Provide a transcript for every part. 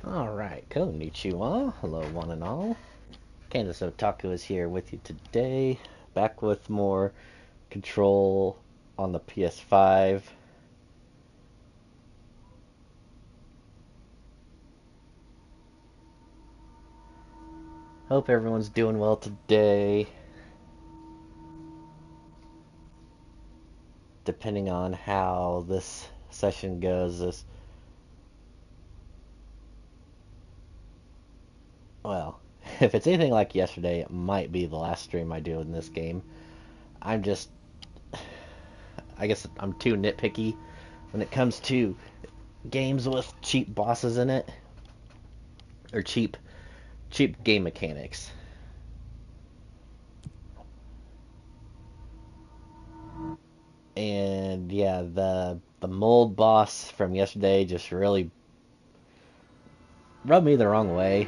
Alright, konnichiwa. Hello, one and all. Candace Otaku is here with you today. Back with more Control on the PS5. Hope everyone's doing well today. Depending on how this session goes, well, if it's anything like yesterday, it might be the last stream I do in this game. I'm just, I guess I'm too nitpicky when it comes to games with cheap bosses in it, or cheap game mechanics. And yeah, the mold boss from yesterday just really rubbed me the wrong way.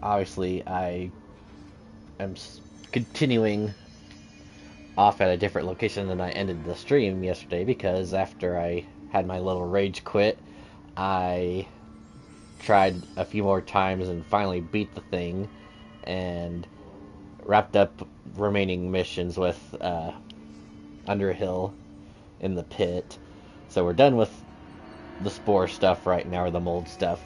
Obviously, I am continuing off at a different location than I ended the stream yesterday because after I had my little rage quit, I tried a few more times and finally beat the thing and wrapped up remaining missions with Underhill in the pit. So we're done with the spore stuff right now, or the mold stuff,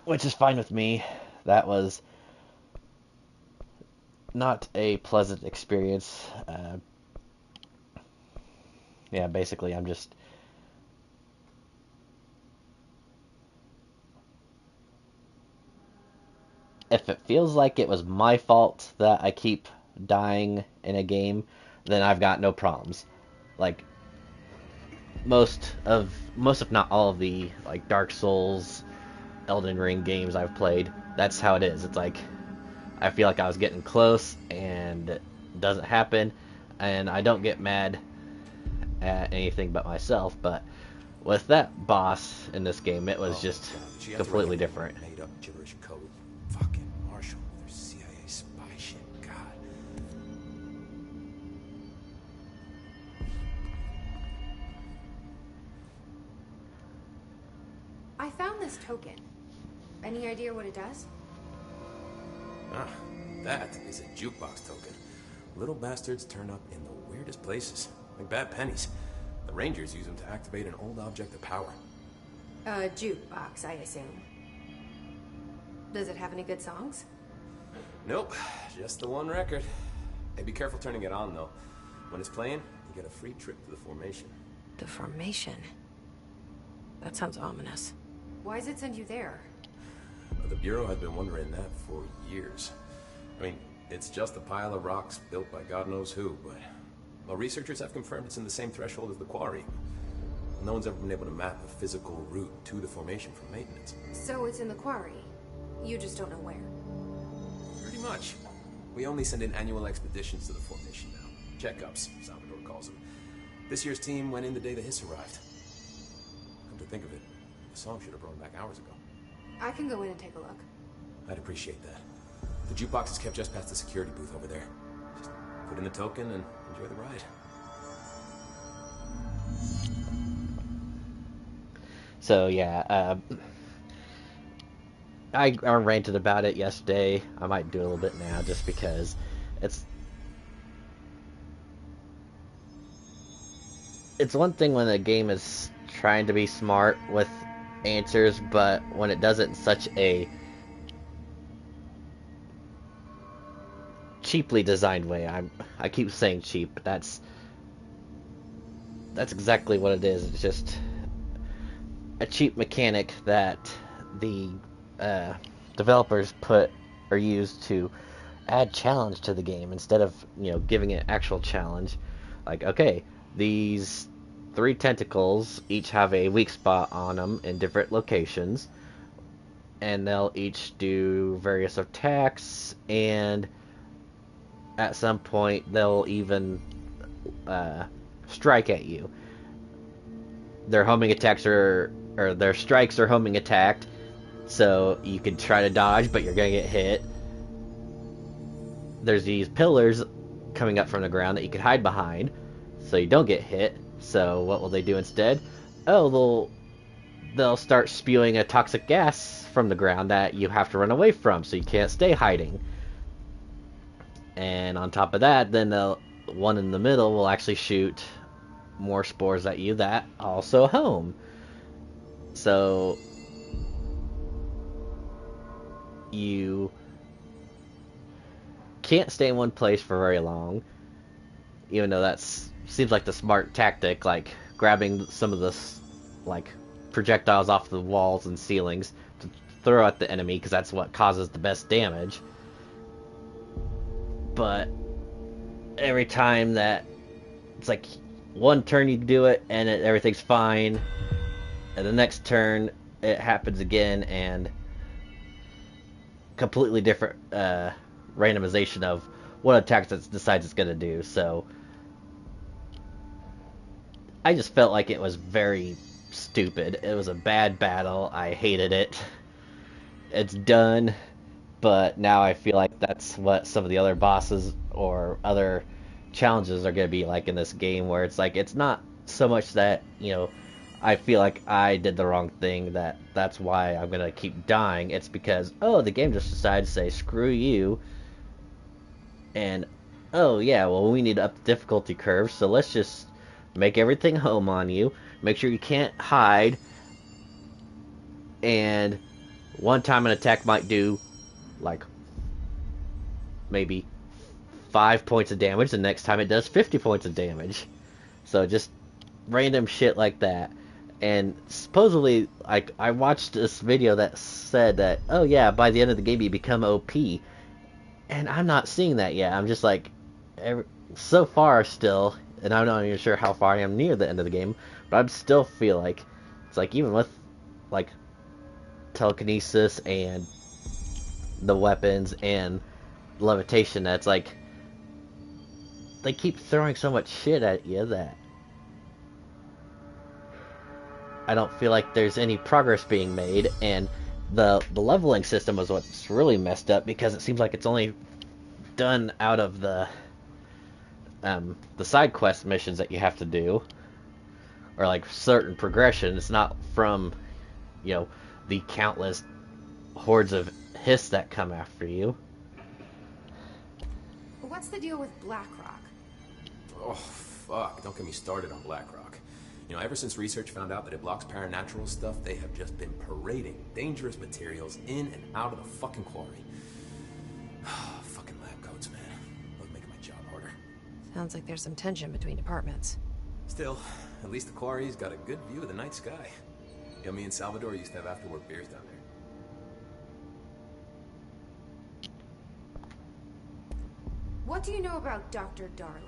which is fine with me. That was not a pleasant experience. Yeah, basically, I'm just. If it feels like it was my fault that I keep dying in a game, then I've got no problems. Like most if not all of the like Dark Souls, Elden Ring games I've played, that's how it is. It's like I feel like I was getting close and it doesn't happen, and I don't get mad at anything but myself. But with that boss in this game, it was just completely different. Made up gibberish code. Fucking Marshall with their CIA spy shit. God. I found this token. Any idea what it does? Ah, that is a jukebox token. Little bastards turn up in the weirdest places, like bad pennies. The Rangers use them to activate an old object of power. A jukebox, I assume. Does it have any good songs? Nope, just the one record. Hey, be careful turning it on, though. When it's playing, you get a free trip to the formation. The formation. That sounds ominous. Why does it send you there? The Bureau has been wondering that for years. I mean, it's just a pile of rocks built by God knows who, but... Well, researchers have confirmed it's in the same threshold as the quarry. No one's ever been able to map a physical route to the formation for maintenance. So it's in the quarry. You just don't know where. Pretty much. We only send in annual expeditions to the formation now. Checkups, Salvador calls them. This year's team went in the day the hiss arrived. Come to think of it, the song should have brought back hours ago. I can go in and take a look. I'd appreciate that. The jukebox is kept just past the security booth over there. Just put in the token and enjoy the ride. So yeah, I ranted about it yesterday. I might do a little bit now just because it's one thing when a game is trying to be smart with answers, but when it does it in such a cheaply designed way. I keep saying cheap, but that's exactly what it is. It's just a cheap mechanic that the developers put or used to add challenge to the game instead of giving it actual challenge. Like, okay, these 3 tentacles each have a weak spot on them in different locations, and they'll each do various attacks, and at some point they'll even strike at you. Their homing attacks or their strikes are homing attacked, so you can try to dodge, but you're gonna get hit. There's these pillars coming up from the ground that you can hide behind, so you don't get hit. So what will they do instead? Oh, they'll start spewing a toxic gas from the ground that you have to run away from, so you can't stay hiding. And on top of that, then the one in the middle will actually shoot more spores at you that also home. So you can't stay in one place for very long, even though that seems like the smart tactic, like grabbing some of the like projectiles off the walls and ceilings to throw at the enemy, because that's what causes the best damage. But every time that it's like one turn you do it and everything's fine, and the next turn it happens again, and completely different randomization of what attack it decides it's going to do. So I just felt like it was very stupid. It was a bad battle. I hated it. It's done, but now I feel like that's what some of the other bosses or other challenges are going to be like in this game, where it's like, it's not so much that, you know, I feel like I did the wrong thing, that's why I'm going to keep dying. It's because, oh, the game just decided to say, screw you, and, oh yeah, well, we need to up the difficulty curve, so let's just make everything home on you, make sure you can't hide, and one time an attack might do, like, maybe 5 points of damage, the next time it does 50 points of damage. So just random shit like that. And supposedly, like, I watched this video that said that, oh yeah, by the end of the game you become OP. And I'm not seeing that yet. I'm just like, so far still, and I'm not even sure how far I am near the end of the game, but I still feel like, it's like, even with, like, telekinesis and the weapons and levitation, that's like, they keep throwing so much shit at you that I don't feel like there's any progress being made. And the leveling system is what's really messed up, because it seems like it's only done out of the side quest missions that you have to do, or like certain progression. It's not from, you know, the countless hordes of hiss that come after you. What's the deal with Blackrock? Oh, fuck. Don't get me started on Blackrock. You know, ever since research found out that it blocks paranatural stuff, they have just been parading dangerous materials in and out of the fucking quarry. Fucking lab coats, man. Look, making my job harder. Sounds like there's some tension between departments. Still, at least the quarry's got a good view of the night sky. You know, me and Salvador used to have after-work beers down there. What do you know about Dr. Darling?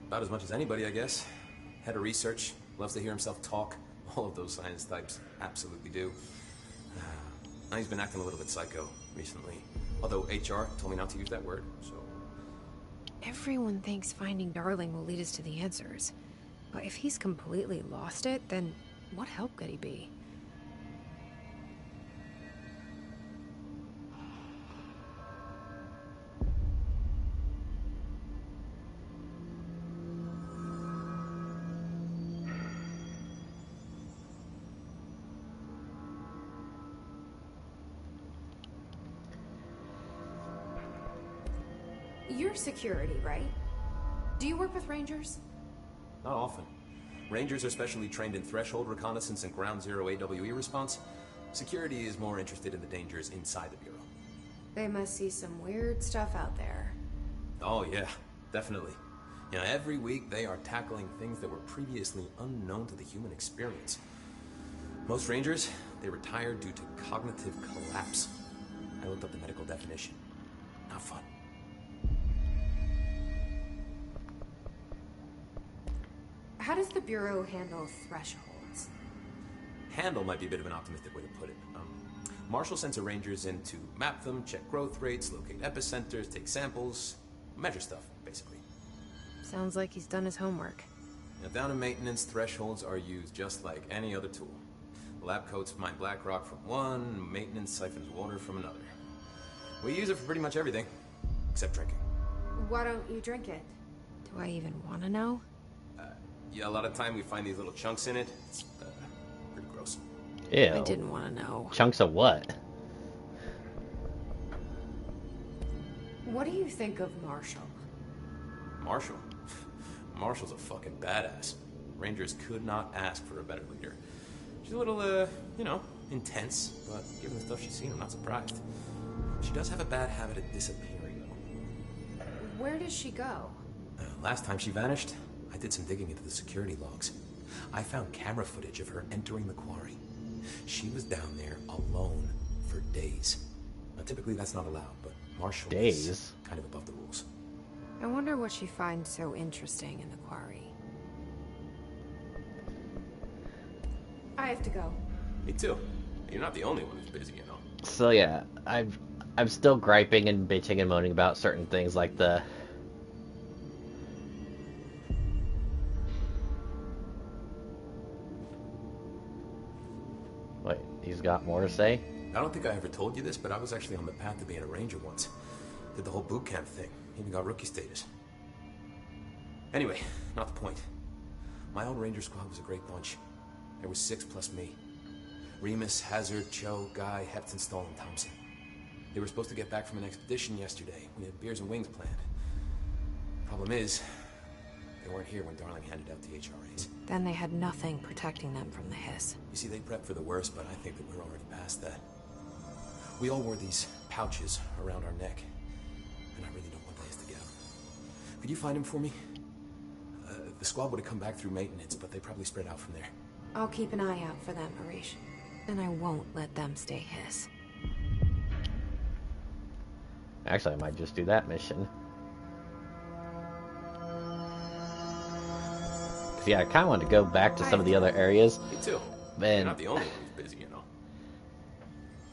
About as much as anybody, I guess. Head of research, loves to hear himself talk. All of those science types absolutely do. Now he's been acting a little bit psycho recently. Although HR told me not to use that word, so... Everyone thinks finding Darling will lead us to the answers. But if he's completely lost it, then what help could he be? You're security, right? Do you work with Rangers? Not often. Rangers are specially trained in threshold reconnaissance and ground zero AWE response. Security is more interested in the dangers inside the Bureau. They must see some weird stuff out there. Oh yeah, definitely. You know, every week they are tackling things that were previously unknown to the human experience. Most Rangers, they retire due to cognitive collapse. I looked up the medical definition. Not fun. How does the Bureau handle thresholds? Handle might be a bit of an optimistic way to put it. Marshall sends her Rangers in to map them, check growth rates, locate epicenters, take samples, measure stuff, basically. Sounds like he's done his homework. Now, down in maintenance, thresholds are used just like any other tool. The lab coats mine black rock from one, maintenance siphons water from another. We use it for pretty much everything, except drinking. Why don't you drink it? Do I even want to know? Yeah, a lot of time we find these little chunks in it. It's pretty gross. Ew. I didn't want to know. Chunks of what? What do you think of Marshall? Marshall? Marshall's a fucking badass. Rangers could not ask for a better leader. She's a little, you know, intense, but given the stuff she's seen, I'm not surprised. She does have a bad habit of disappearing, though. Where does she go? Last time she vanished, I did some digging into the security logs. I found camera footage of her entering the quarry. She was down there alone for days. Now, typically that's not allowed, but Marshall is kind of above the rules. I wonder what she finds so interesting in the quarry. I have to go. Me too. You're not the only one who's busy, you know. So yeah, I'm still griping and bitching and moaning about certain things like the Wait, he's got more to say? I don't think I ever told you this, but I was actually on the path to being a ranger once. Did the whole boot camp thing. Even got rookie status. Anyway, not the point. My old ranger squad was a great bunch. There was 6 plus me. Remus, Hazard, Cho, Guy, Hepton, Stahl, and Thompson. They were supposed to get back from an expedition yesterday. We had beers and wings planned. Problem is, they weren't here when Darling handed out the HRAs. Then they had nothing protecting them from the hiss. You see, they prepped for the worst, but I think that we're already past that. We all wore these pouches around our neck, and I really don't want the hiss to get them. Could you find him for me? The squad would have come back through maintenance, but they probably spread out from there. I'll keep an eye out for them, Arish. And I won't let them stay hiss. Actually, I might just do that mission. Yeah, I kind of wanted to go back to some of the other areas. Me too. Man, you're not the only one who's busy, you know.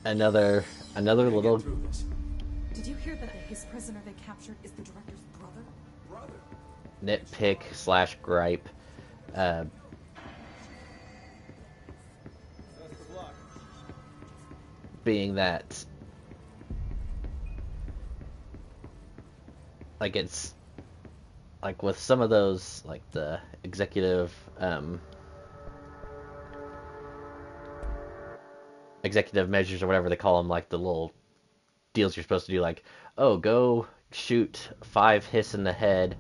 Another little. Did you hear that the Hiss prisoner they captured is the director's brother? Nitpick / gripe. Being that, like, it's like with some of those, like the executive measures or whatever they call them, like the little deals you're supposed to do, like, oh, go shoot 5 hiss in the head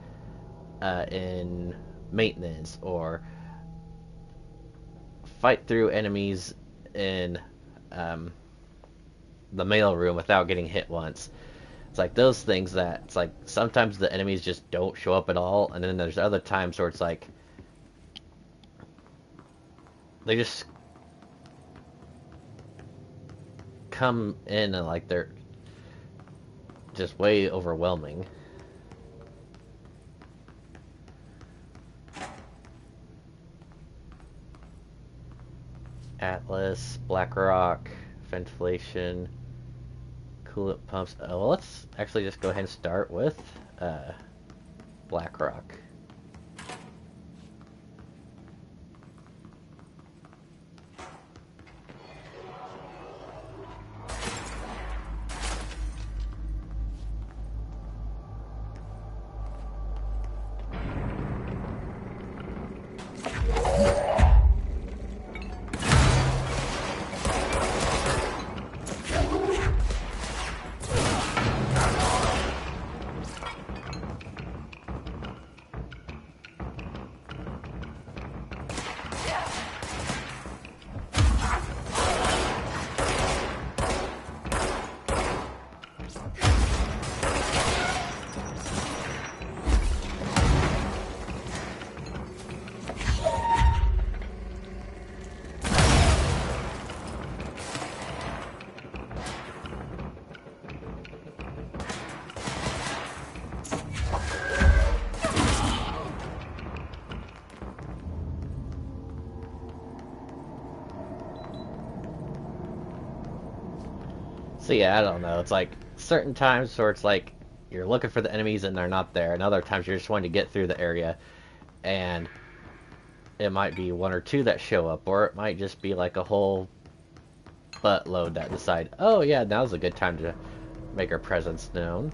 in maintenance, or fight through enemies in the mail room without getting hit once. It's like those things that it's like sometimes the enemies just don't show up at all, and then there's other times where it's like they just come in and like they're just way overwhelming. Atlas, Blackrock, ventilation, coolant pumps. Oh, well, let's actually just go ahead and start with Blackrock. So yeah, I don't know. It's like certain times where it's like you're looking for the enemies and they're not there, and other times you're just wanting to get through the area, and it might be 1 or 2 that show up, or it might just be like a whole buttload that decide, oh yeah, now's a good time to make our presence known.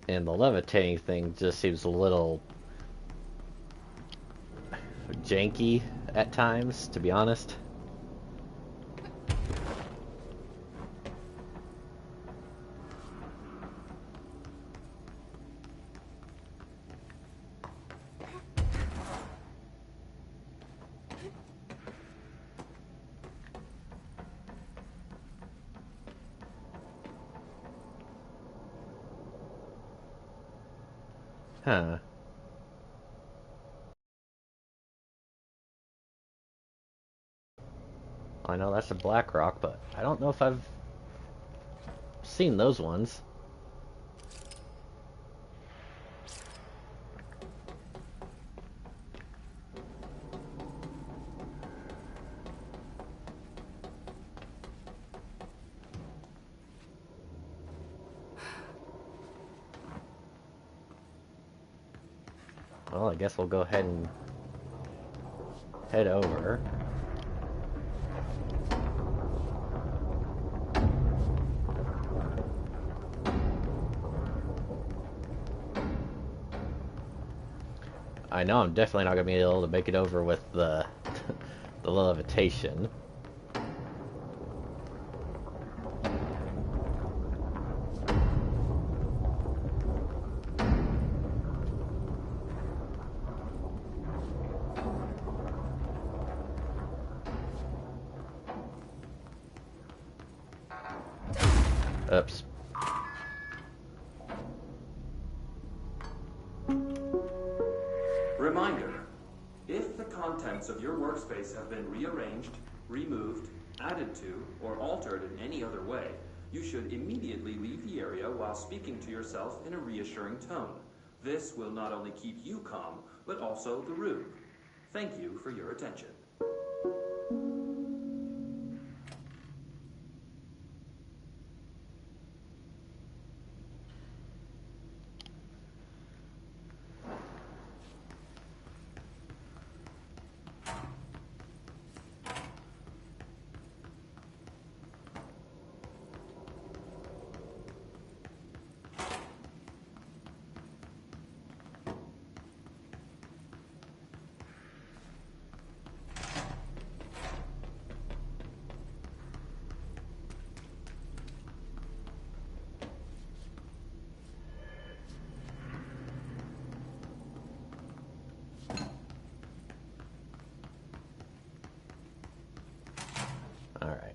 And the levitating thing just seems a little janky at times, to be honest. Huh. I know that's a black rock, but I don't know if I've seen those ones. Well, I guess we'll go ahead and head over. I know I'm definitely not going to be able to make it over with the the levitation. Oops. Reminder, if the contents of your workspace have been rearranged, removed, added to, or altered in any other way, you should immediately leave the area while speaking to yourself in a reassuring tone. This will not only keep you calm, but also the room. Thank you for your attention. All right.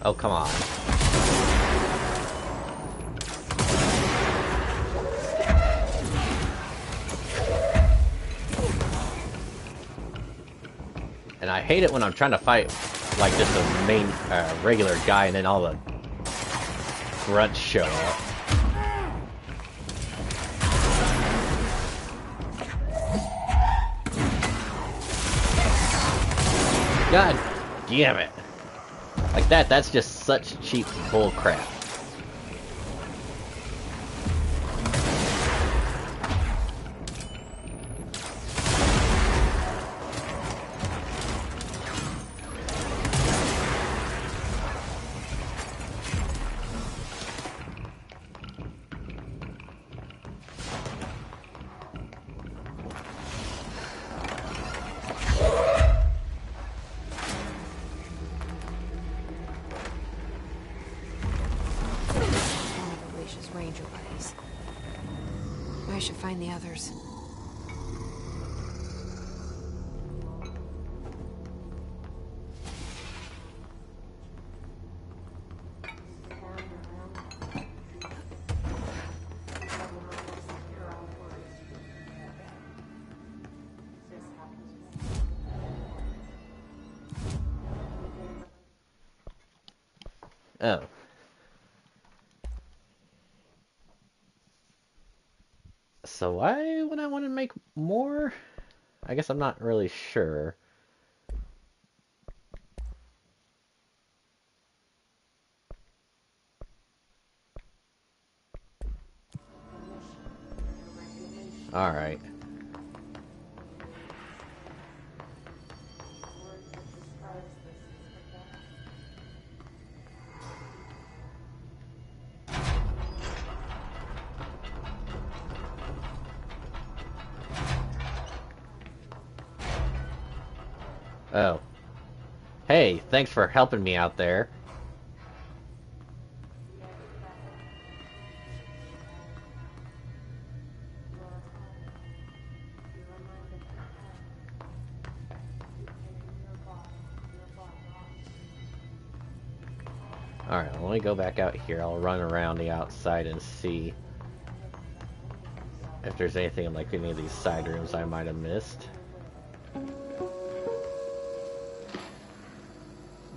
Oh, come on. And I hate it when I'm trying to fight like just a main regular guy and then all the grunts show up. God damn it. Like that's just such cheap bull crap. Ranger buddies. I should find the others. Oh. So why would I want to make more? I guess I'm not really sure. Alright. Oh. Hey, thanks for helping me out there. Alright, let me go back out here. I'll run around the outside and see if there's anything in like any of these side rooms I might have missed.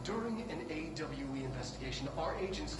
During an AWE investigation, our agents...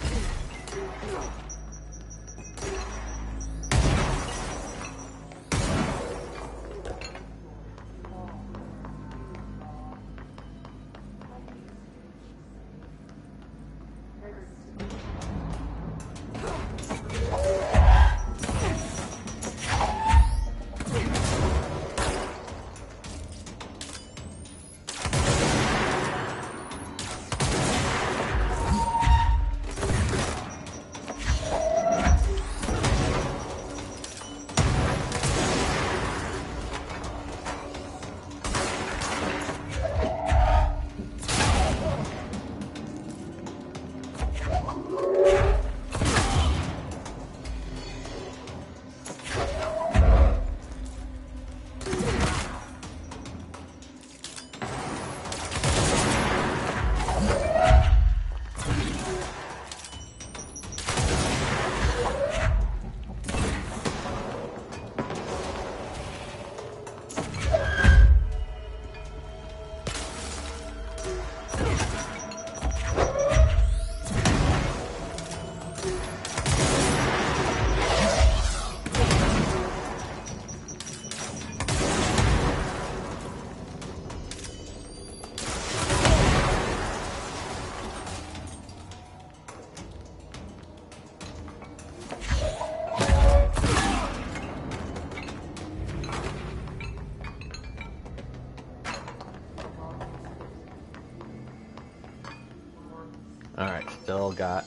Alright, still got...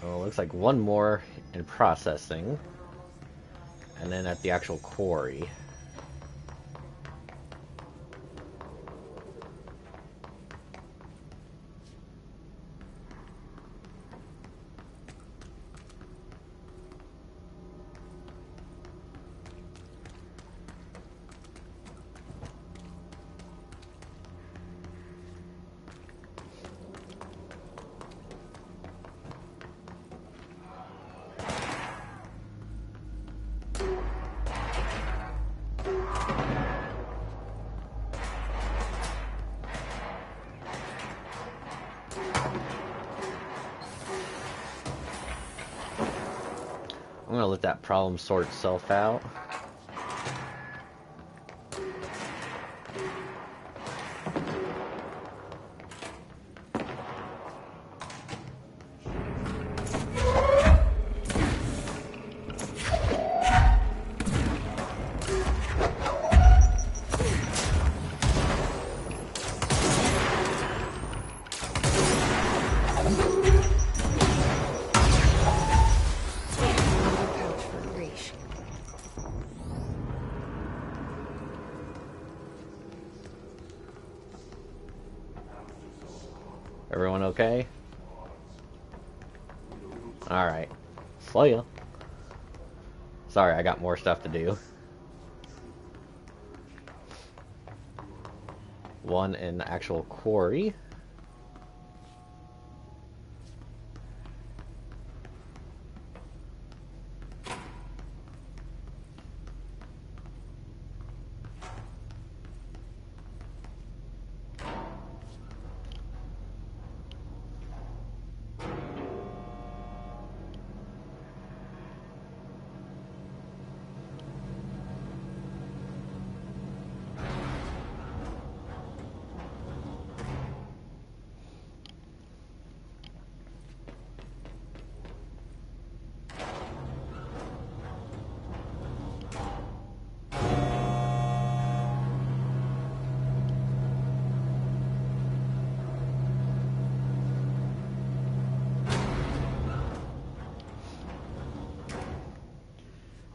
Oh, looks like one more in processing. And then at the actual quarry. I'm gonna let that problem sort itself out. Everyone okay? Alright. Slow ya. Sorry, I got more stuff to do. One in the actual quarry.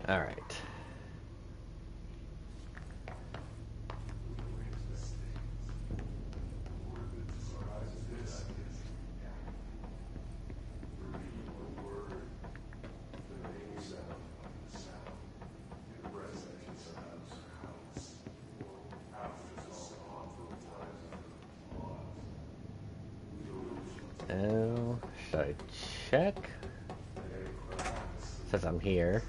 All right. Oh, should I check? Says I'm here.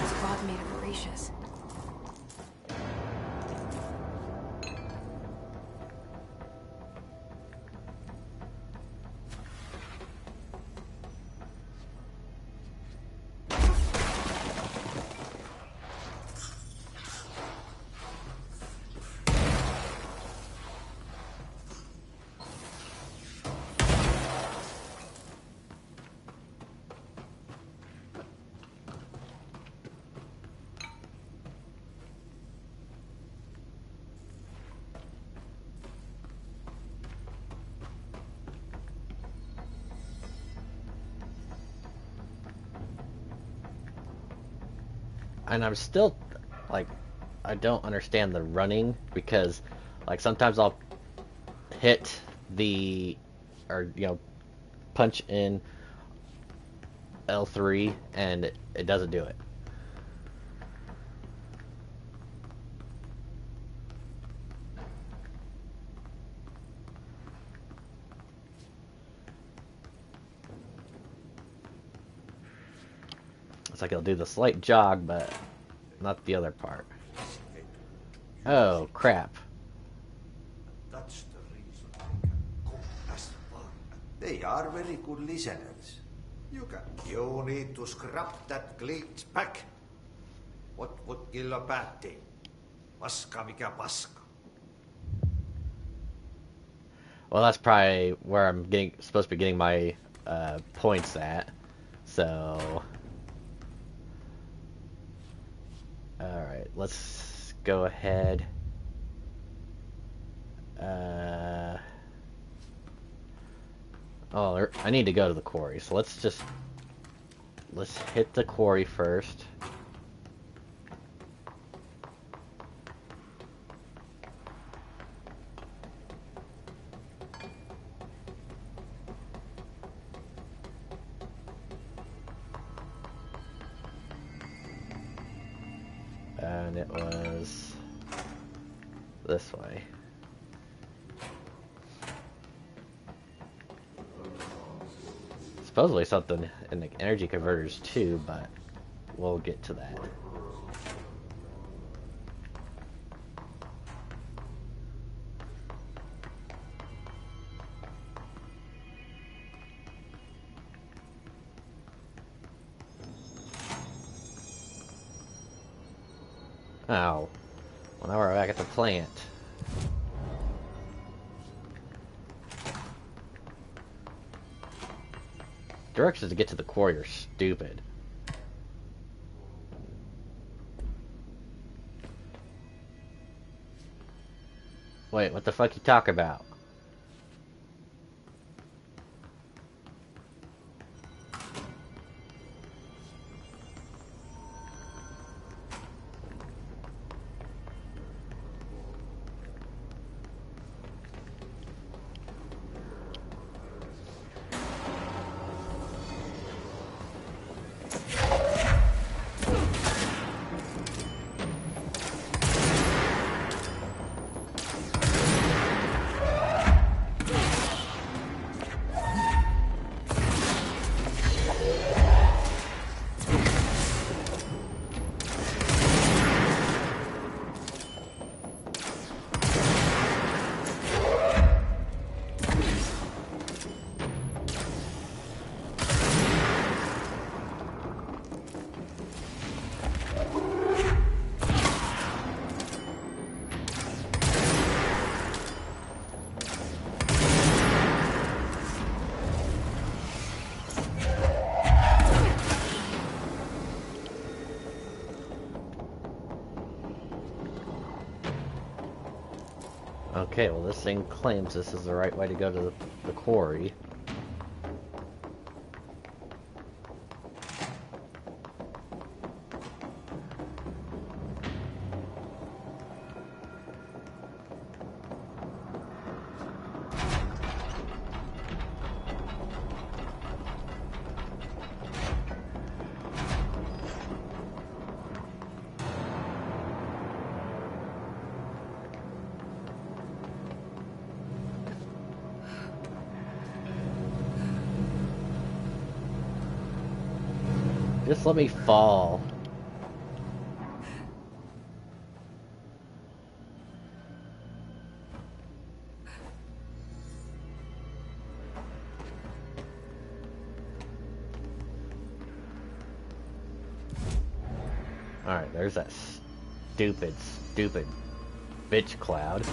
Squad made of Horatius. And I'm still, like, I don't understand the running, because, like, sometimes I'll hit the, or, you know, punch in L3 and it doesn't do it. It's like it'll do the slight jog, but not the other part. Oh, crap. That's the reason they can cook as far. They are very good listeners. You need to scrap that glitch back. What would kill a bad thing? Paska mikä paska. Well, that's probably where I'm supposed to be getting my points at. So, all right, let's go ahead. Oh, I need to go to the quarry, so let's hit the quarry first. And it was this way. Supposedly something in the energy converters too, but we'll get to that. Oh, well, now we're back at the plant. Directions to get to the quarry are stupid. Wait, what the fuck you talk about? Okay, well this thing claims this is the right way to go to the quarry. Just let me fall. Alright, there's that stupid bitch cloud.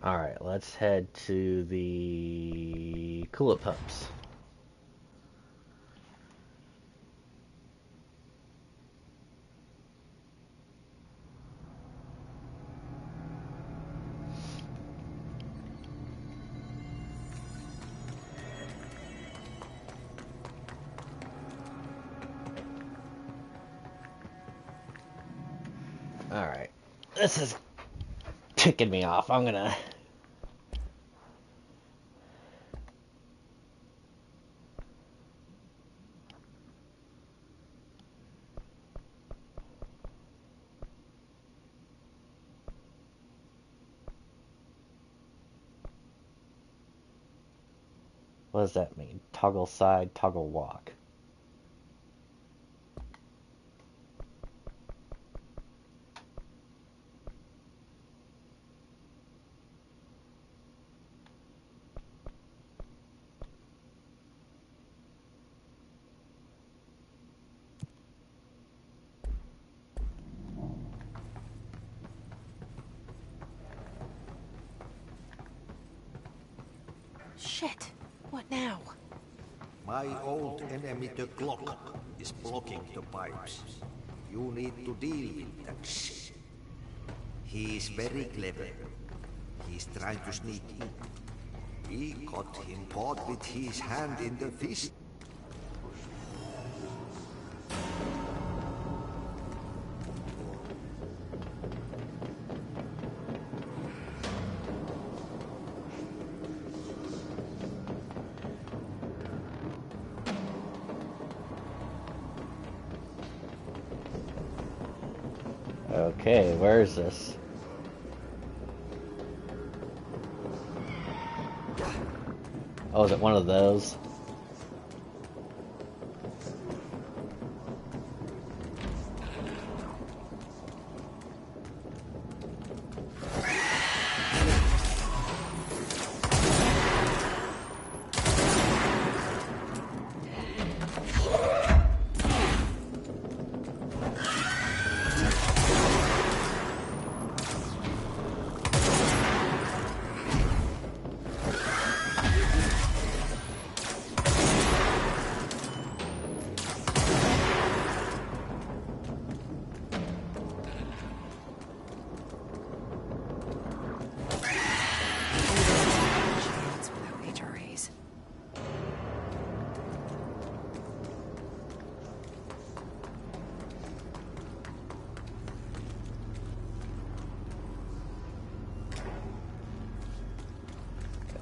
Alright, let's head to the Coolant Pumps. Alright, this is ticking me off. I'm gonna... What does that mean? Toggle side, toggle walk. Shit. What now? My old enemy, the Glock, is blocking the pipes. You need to deal with that shit. He is very clever. He's trying to sneak in. We got him caught with his hand in the fist. Okay, where is this? Oh, is it one of those?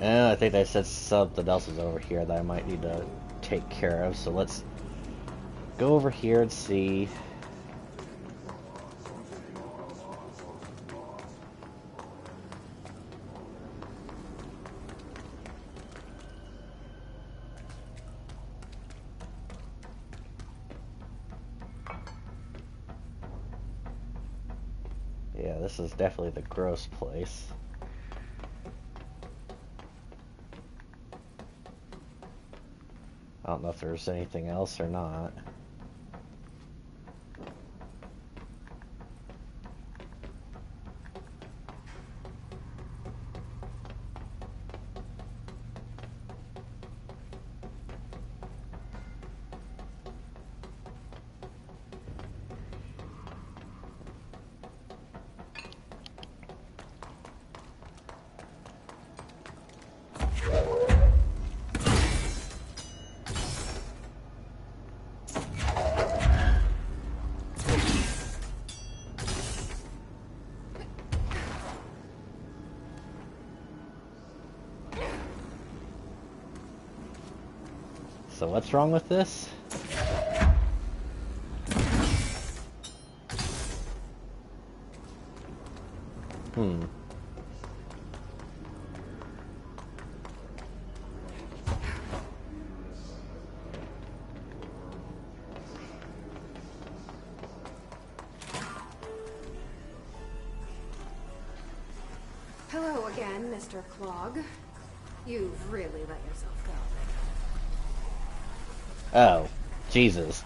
And I think they said something else is over here that I might need to take care of, so let's go over here and see. Yeah, this is definitely the gross place. I don't know if there's anything else or not. So what's wrong with this? Hello again, Mr. Clog. You've really let yourself go. Oh, Jesus.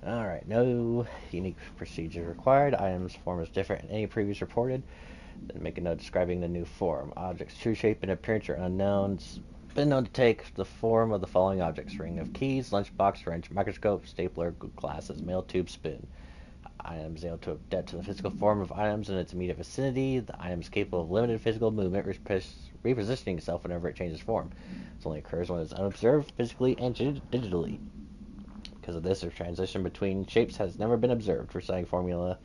Alright, no unique procedure required. Items form is different than any previous reported. Then make a note describing the new form. Object's true shape and appearance are unknown. It's been known to take the form of the following objects: ring of keys, lunchbox, wrench, microscope, stapler, glasses, mail tube, spoon. Items able to adapt to the physical form of items in its immediate vicinity. The item is capable of limited physical movement, repositioning itself whenever it changes form. This only occurs when it's unobserved, physically and digitally. Because of this, the transition between shapes has never been observed. Reciting formula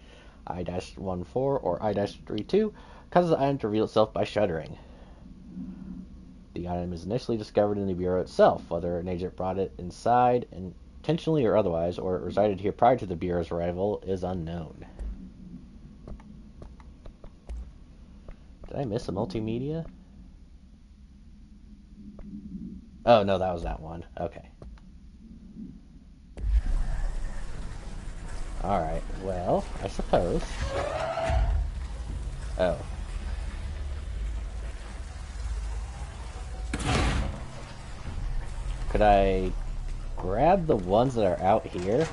I-14 or I-32 causes the item to reveal itself by shuddering. The item is initially discovered in the Bureau itself. Whether an agent brought it inside intentionally or otherwise, or it resided here prior to the Bureau's arrival, is unknown. Did I miss a multimedia? Oh, no, that was that one. Okay. Alright, well, I suppose. Oh. Could I grab the ones that are out here?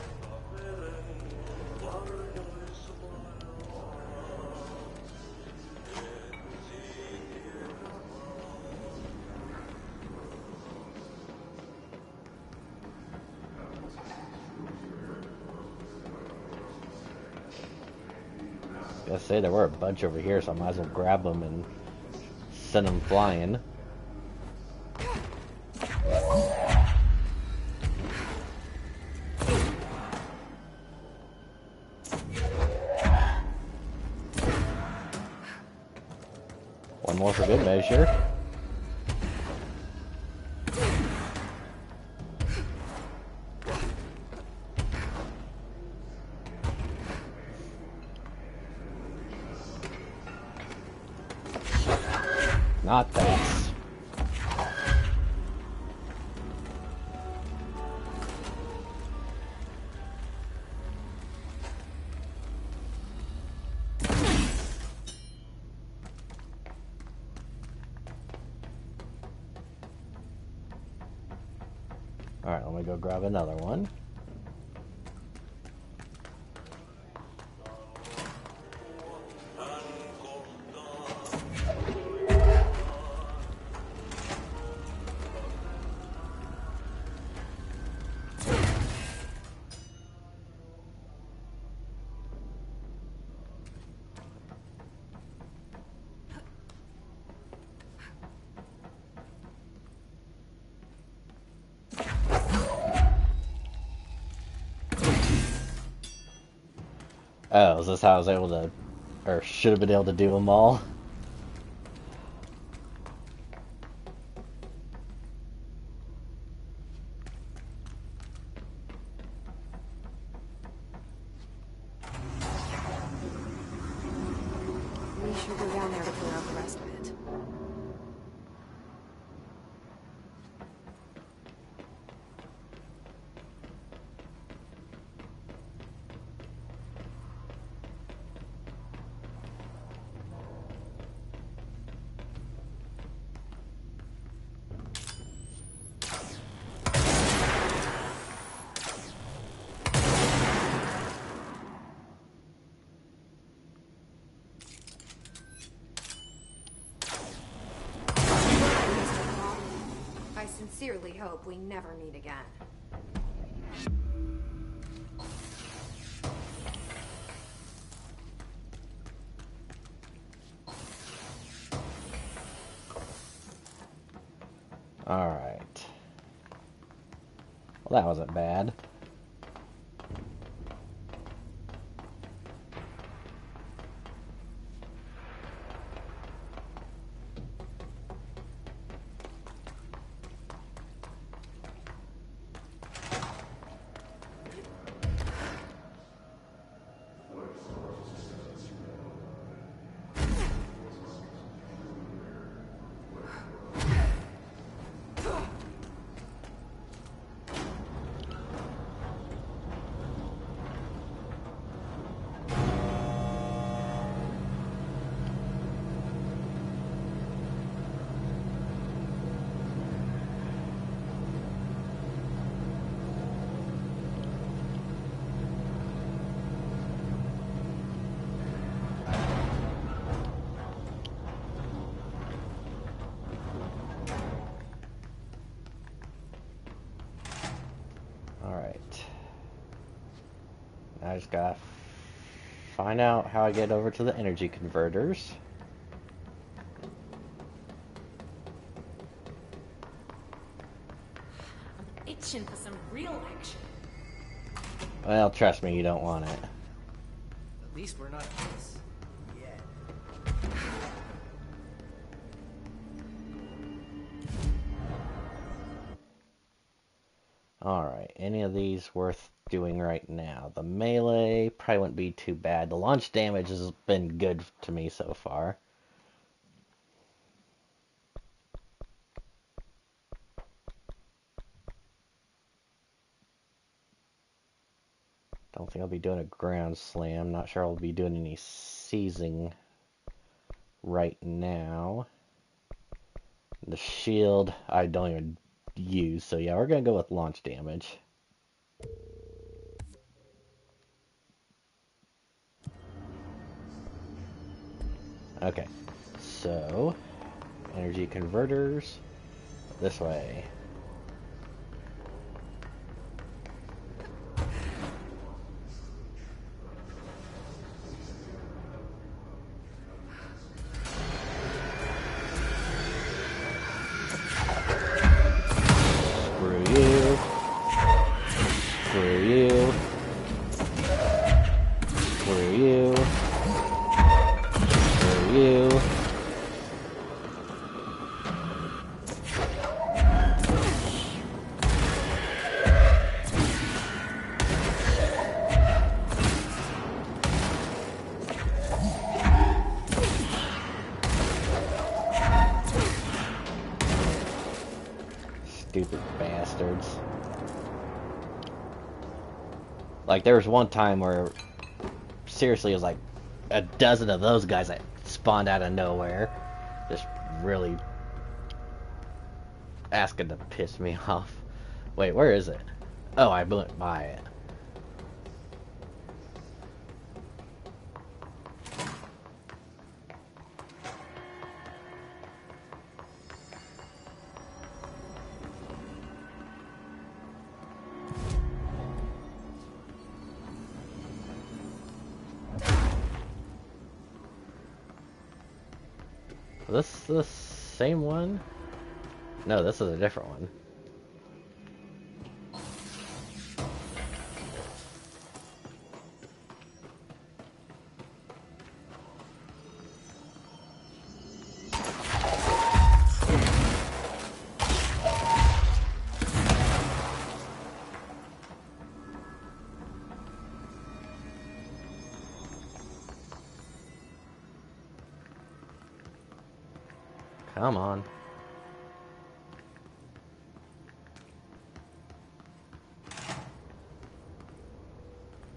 I was gonna say there were a bunch over here, so I might as well grab them and send them flying. One more for good measure. Not thanks. Alright, let me go grab another one. Oh, is this how I was able to Or should have been able to do them all. We should go down there to clear out the rest of it. I sincerely hope we never meet again. Alright. Well, that wasn't bad. I just gotta find out how I get over to the energy converters. I'm itching for some real action. Well, trust me, you don't want it. At least we're not kids. Yet. Alright, any of these worth doing right now? The melee probably wouldn't be too bad. The launch damage has been good to me so far. Don't think I'll be doing a ground slam. Not sure I'll be doing any seizing right now. The shield I don't even use, so yeah, we're gonna go with launch damage. Okay, so energy converters this way. Stupid bastards. Like, there was one time where, seriously, it was like a dozen of those guys that spawned out of nowhere. Just really asking to piss me off. Wait, where is it? Oh, I went by it. Is this the same one? No, this is a different one. Come on.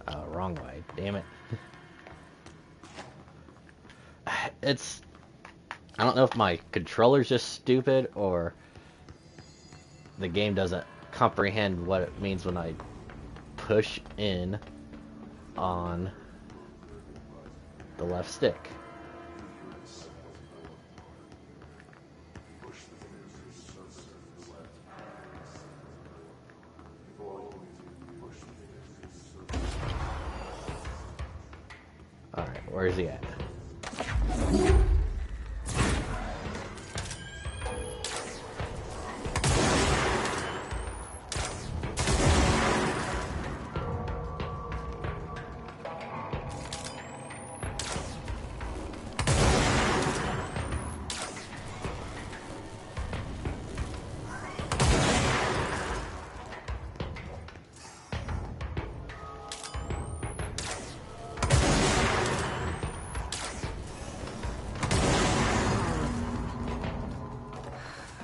Oh, wrong way. Damn it. It's... I don't know if my controller's just stupid or the game doesn't comprehend what it means when I push in on the left stick. Alright, where is he at?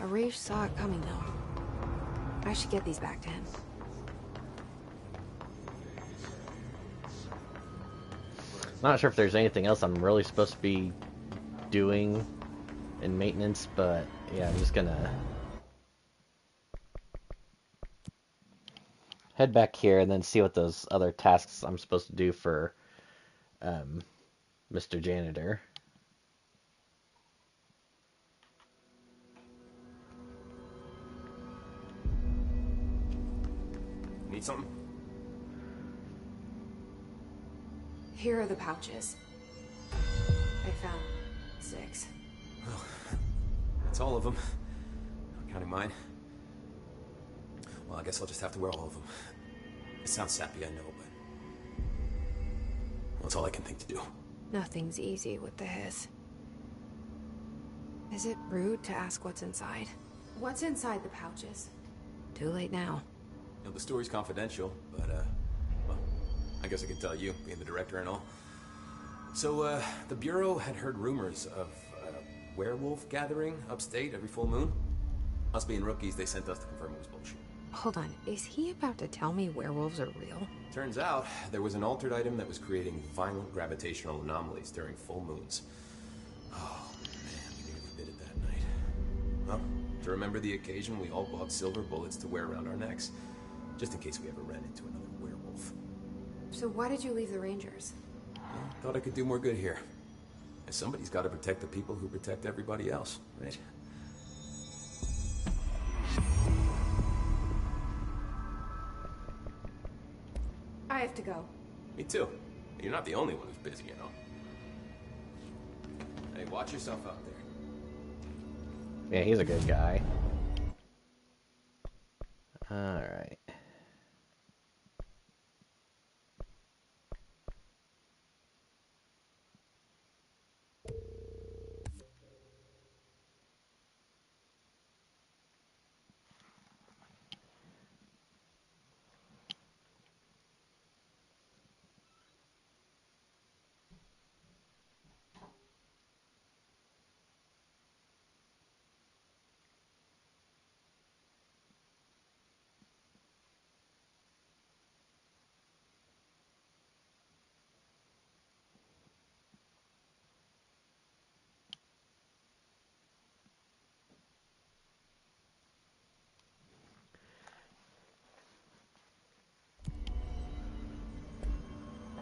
Rage saw it coming, though. I should get these back to him. Not sure if there's anything else I'm really supposed to be doing in maintenance, but yeah, I'm just gonna head back here and then see what those other tasks I'm supposed to do for Mr. Janitor. Need something? Here are the pouches. I found 6. Well, that's all of them. Not counting mine. Well, I guess I'll just have to wear all of them. It sounds sappy, I know, but... well, that's all I can think to do. Nothing's easy with the hiss. Is it rude to ask what's inside? What's inside the pouches? Too late now. You know, the story's confidential, but, well, I guess I can tell you, being the director and all. So, the Bureau had heard rumors of a werewolf gathering upstate every full moon. Us being rookies, they sent us to confirm it was bullshit. Hold on, is he about to tell me werewolves are real? Turns out, there was an altered item that was creating violent gravitational anomalies during full moons. Oh, man, we nearly did it that night. Well, to remember the occasion, we all bought silver bullets to wear around our necks. Just in case we ever ran into another werewolf. So why did you leave the Rangers? Well, thought I could do more good here. And somebody's got to protect the people who protect everybody else, right? I have to go. Me too. You're not the only one who's busy, you know. Hey, watch yourself out there. Yeah, he's a good guy. Alright.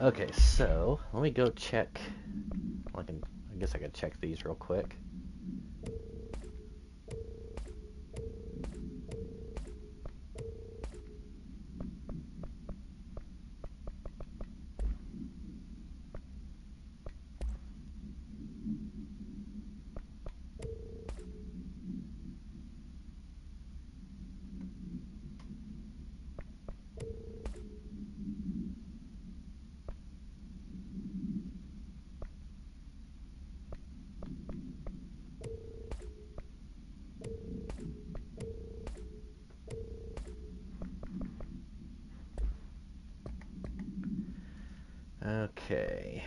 Okay, so let me go check. I guess I could check these real quick. Okay.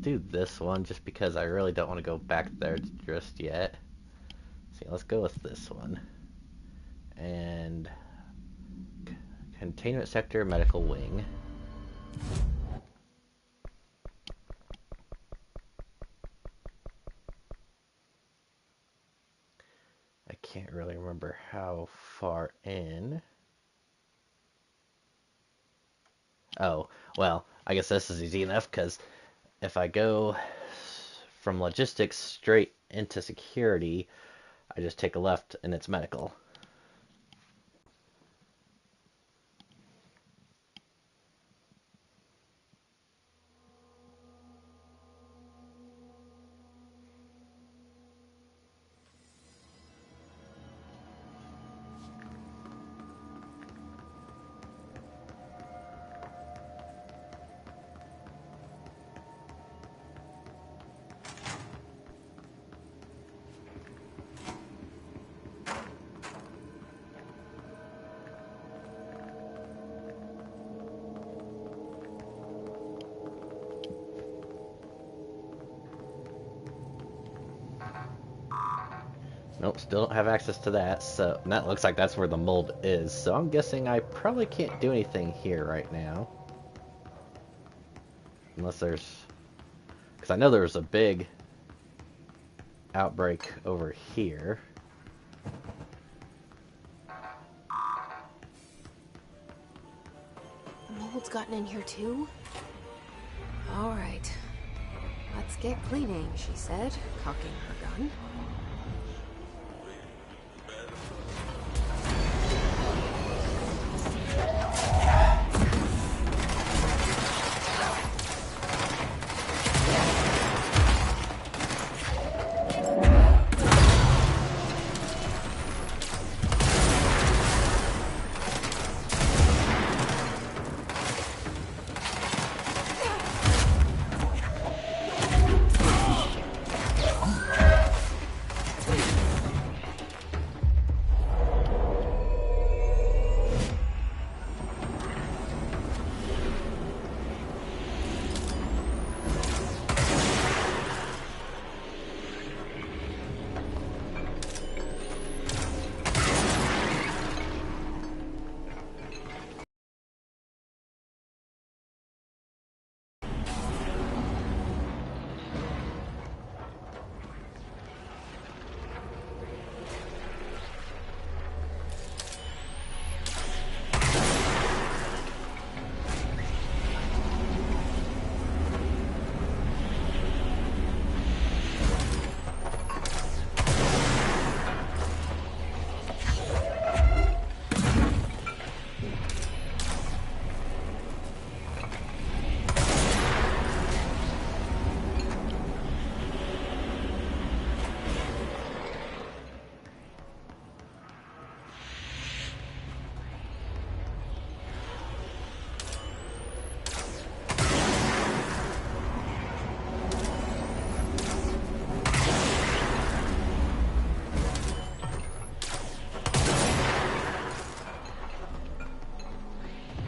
do this one just because I really don't want to go back there just yet. See, let's go with this one. And containment sector, medical wing. I can't really remember how far in. Oh, well, I guess this is easy enough because if I go from logistics straight into security, I just take a left and it's medical. Nope, still don't have access to that, so and that looks like that's where the mold is, so I'm guessing I probably can't do anything here right now. Unless there's... because I know there was a big outbreak over here. The mold's gotten in here too? Alright. Let's get cleaning, she said, cocking her gun.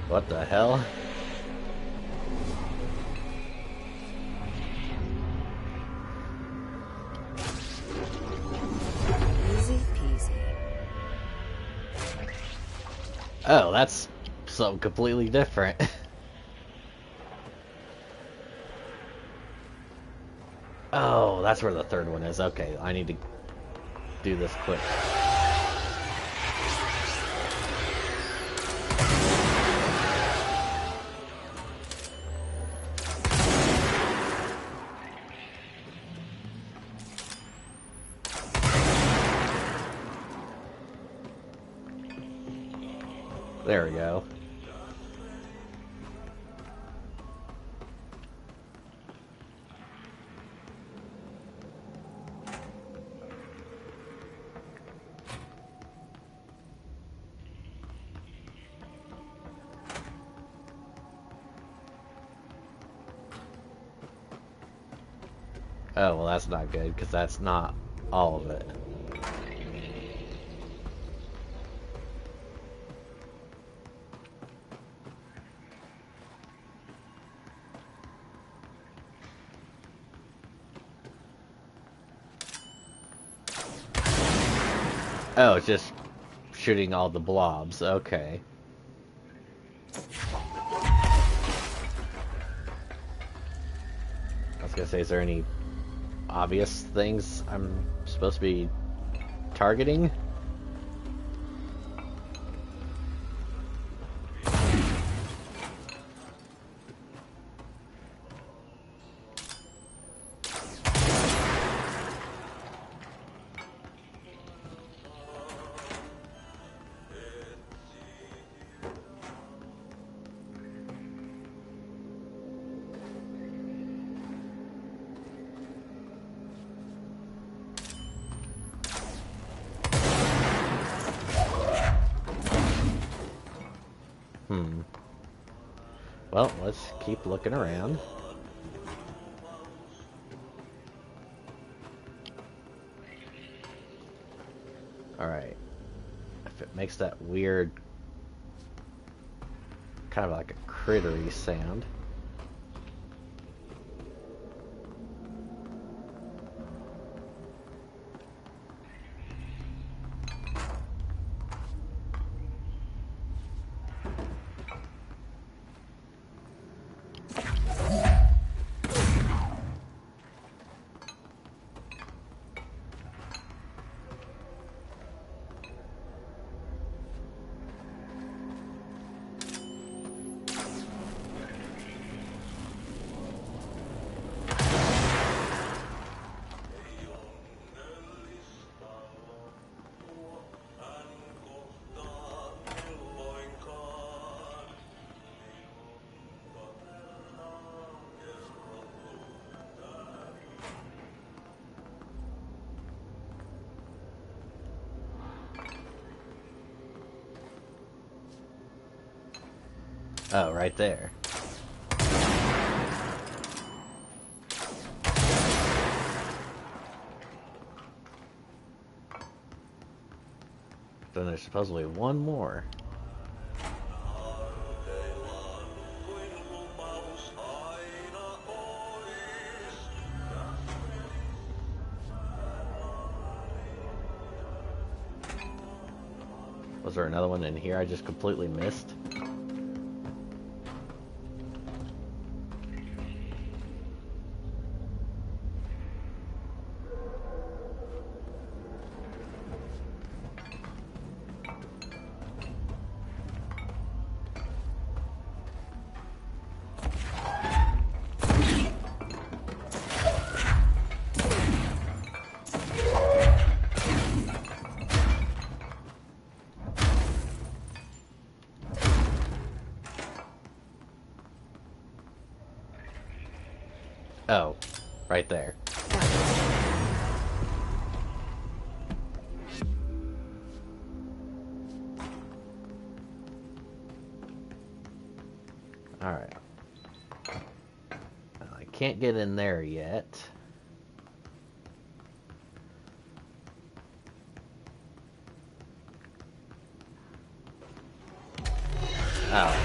What the hell? Easy peasy. Oh, that's something completely different. Oh, that's where the third one is. Okay, I need to do this quick. There we go. Oh, well, that's not good, because that's not all of it. Oh, it's just shooting all the blobs. Okay. I was gonna say, is there any obvious things I'm supposed to be targeting? Well, let's keep looking around. Alright. If it makes that weird, kind of like a crittery sound. Oh, right there. Then there's supposedly one more. Was there another one in here I just completely missed? Oh, right there. Alright. I can't get in there yet. Oh.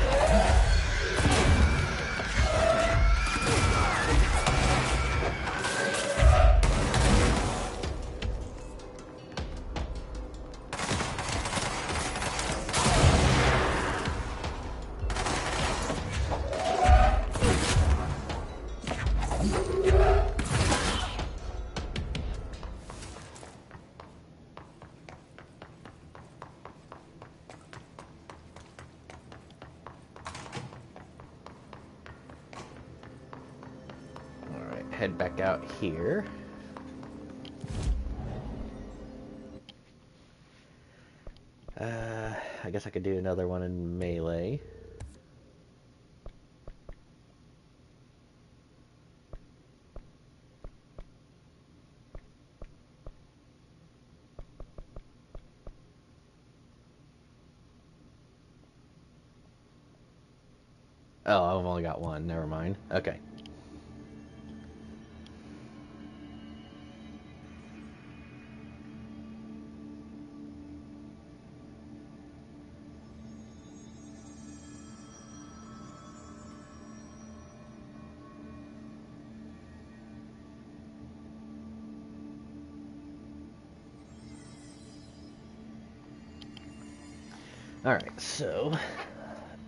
Head back out here. I guess I could do another one in melee. Oh, I've only got one. Never mind. Okay. Alright, so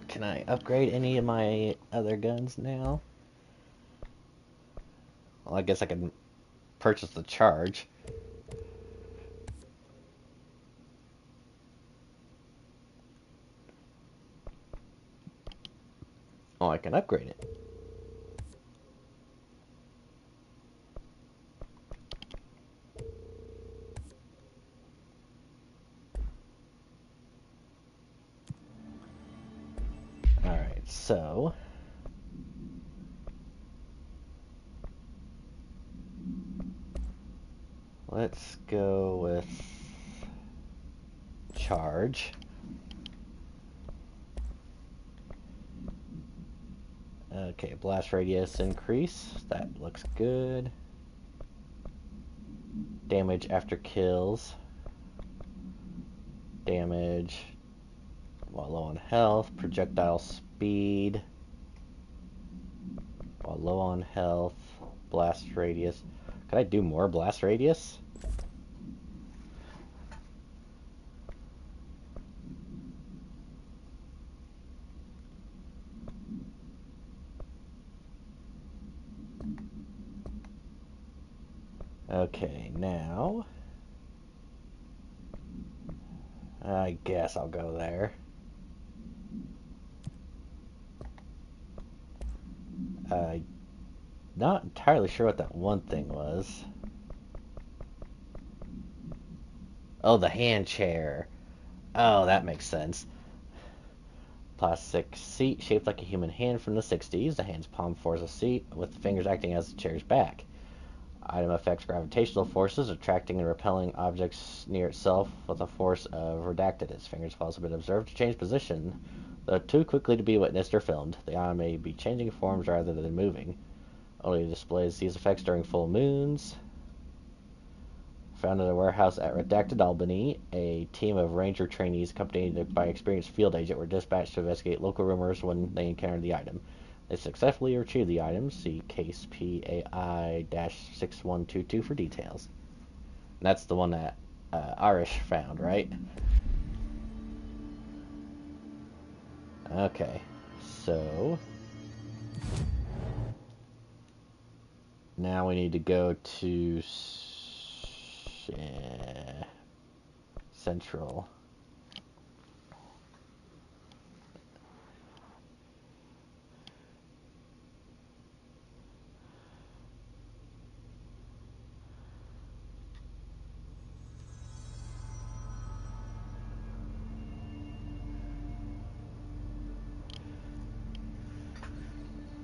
can I upgrade any of my other guns now? Well, I guess I can purchase the charge. Oh, I can upgrade it. Alright, so let's go with charge. Okay, blast radius increase. That looks good. Damage after kills. Damage while low on health. Projectile speed while low on health. Blast radius. Could I do more blast radius? Okay, now I guess I'll go there. Not entirely sure what that one thing was. Oh, the hand chair. Oh, that makes sense. Plastic seat shaped like a human hand from the 60s. The hand's palm forms a seat, with the fingers acting as the chair's back. Item affects gravitational forces, attracting and repelling objects near itself with a force of redacted. Its fingers have also been observed to change position, though too quickly to be witnessed or filmed. The item may be changing forms rather than moving. Only displays these effects during full moons. Found in a warehouse at Redacted, Albany, a team of ranger trainees accompanied by experienced field agent were dispatched to investigate local rumors when they encountered the item. They successfully retrieved the item. See case PAI-6122 for details. And that's the one that Irish found, right? Okay, so now we need to go to Central.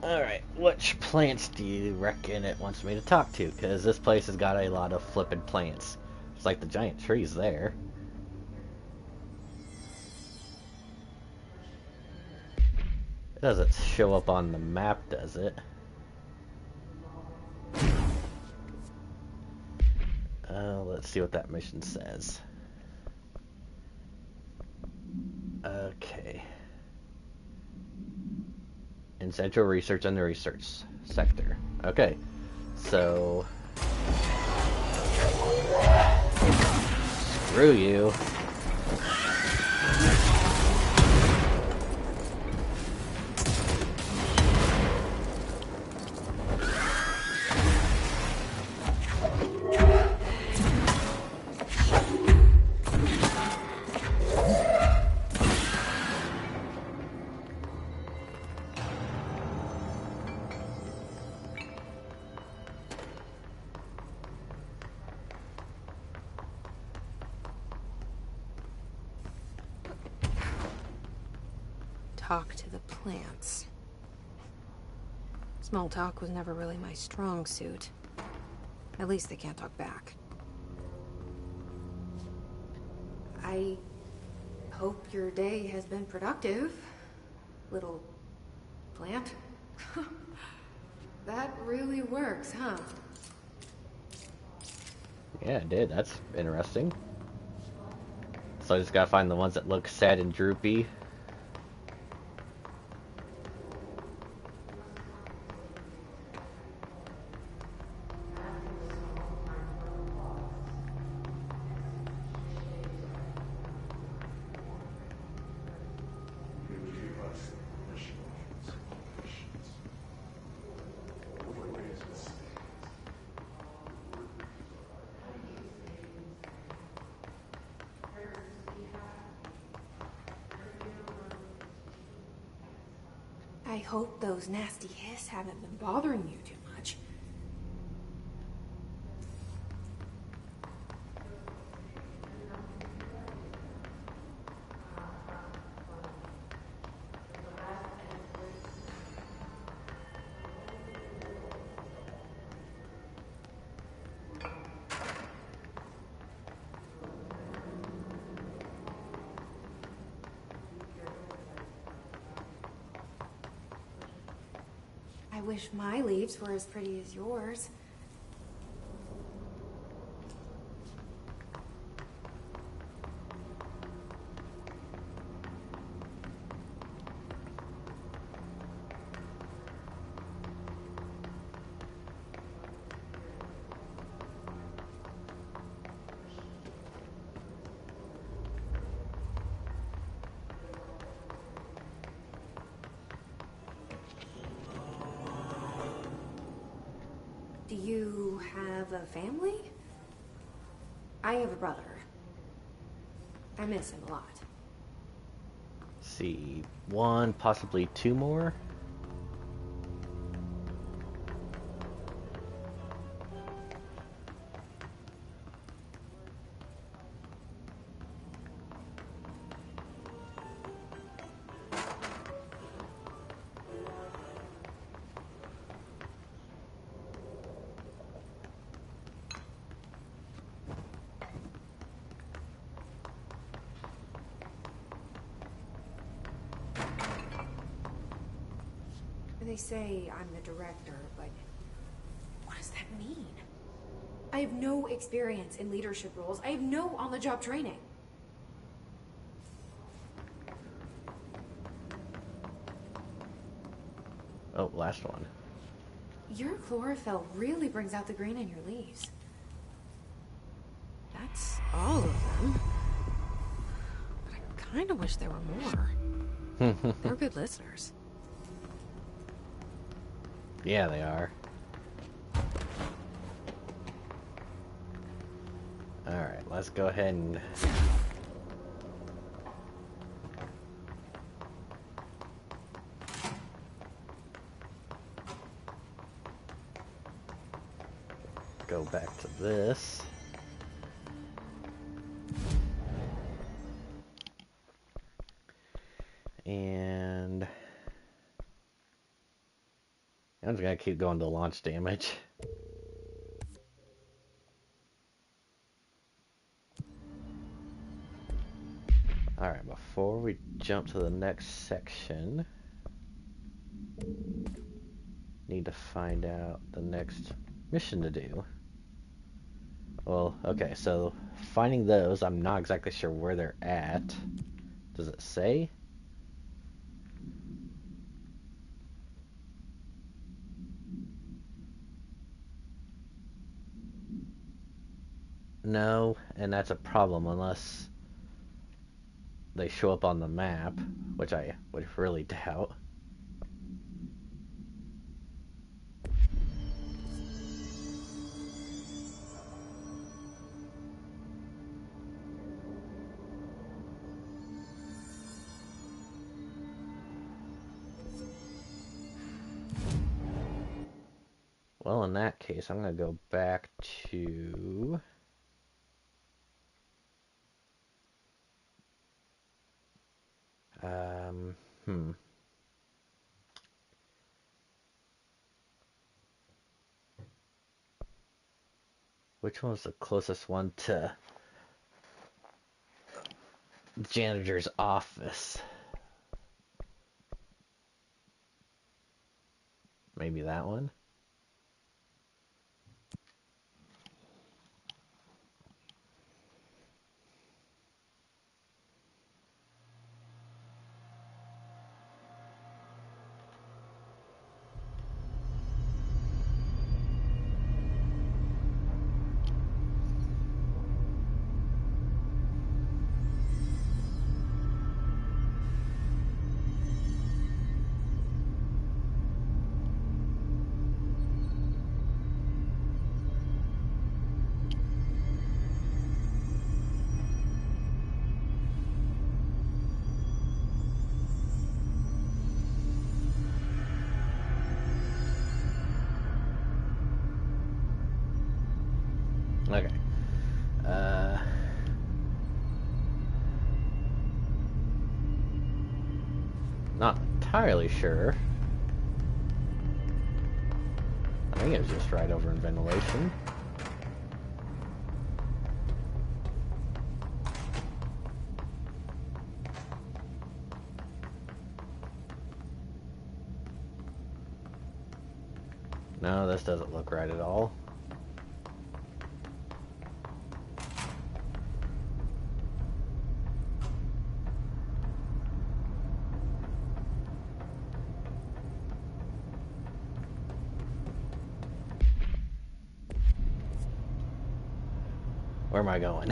Alright, which plants do you reckon it wants me to talk to? Because this place has got a lot of flippin' plants. It's like the giant trees there. It doesn't show up on the map, does it? Let's see what that mission says. Okay. In Central Research and the Research Sector. Okay. So... screw you. Talk to the plants. Small talk was never really my strong suit. At least they can't talk back. I hope your day has been productive, little plant. That really works, huh? Yeah, it did. That's interesting. So I just gotta find the ones that look sad and droopy. I hope those nasty hiss haven't been bothering you too much. I wish my leaves were as pretty as yours. Do you have a family? I have a brother. I miss him a lot. See, one, possibly two more. They say I'm the director, but what does that mean? I have no experience in leadership roles. I have no on-the-job training. Oh, last one. Your chlorophyll really brings out the green in your leaves. That's all of them. But I kind of wish there were more. They're good listeners. Yeah, they are. Alright, let's go ahead and... go back to this. And... I'm just gonna keep going to launch damage. Alright, before we jump to the next section, need to find out the next mission to do. Well, okay, so finding those, I'm not exactly sure where they're at. Does it say? No, and that's a problem unless they show up on the map, which I would really doubt. Well, in that case, I'm going to go back to... Which one's the closest one to the janitor's office? Maybe that one? Okay. Not entirely sure. I think it was just right over in ventilation. No, this doesn't look right at all. Where am I going?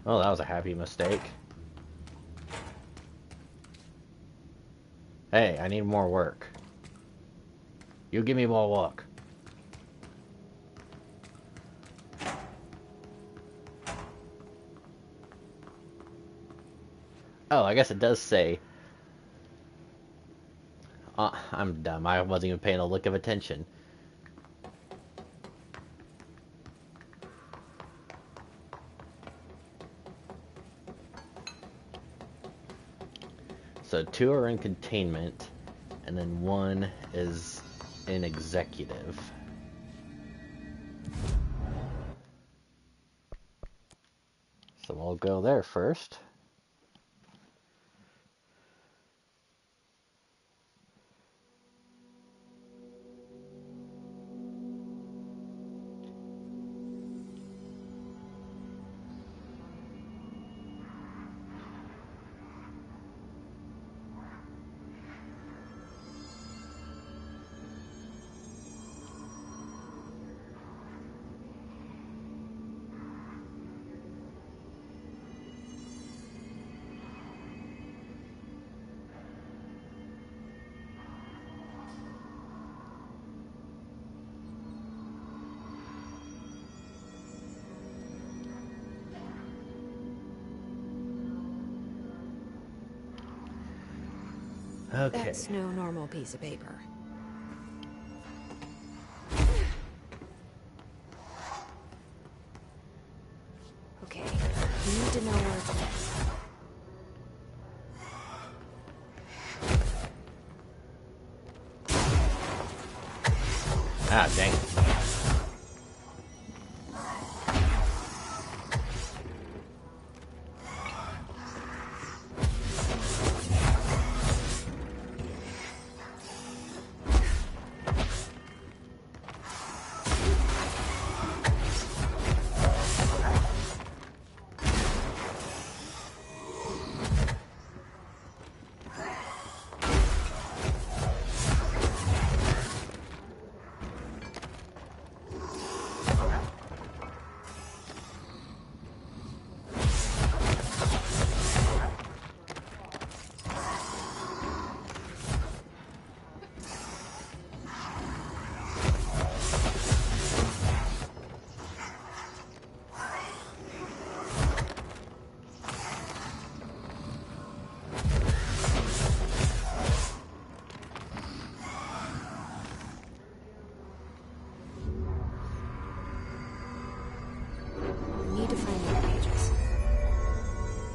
Oh, that was a happy mistake. Hey, I need more work. You give me more work. Oh, I guess it does say... I'm dumb. I wasn't even paying a lick of attention. So 2 are in containment, and then 1 is in executive. So we'll go there first. Okay. That's no normal piece of paper. Okay, you need to know where it's at. Ah, dang it.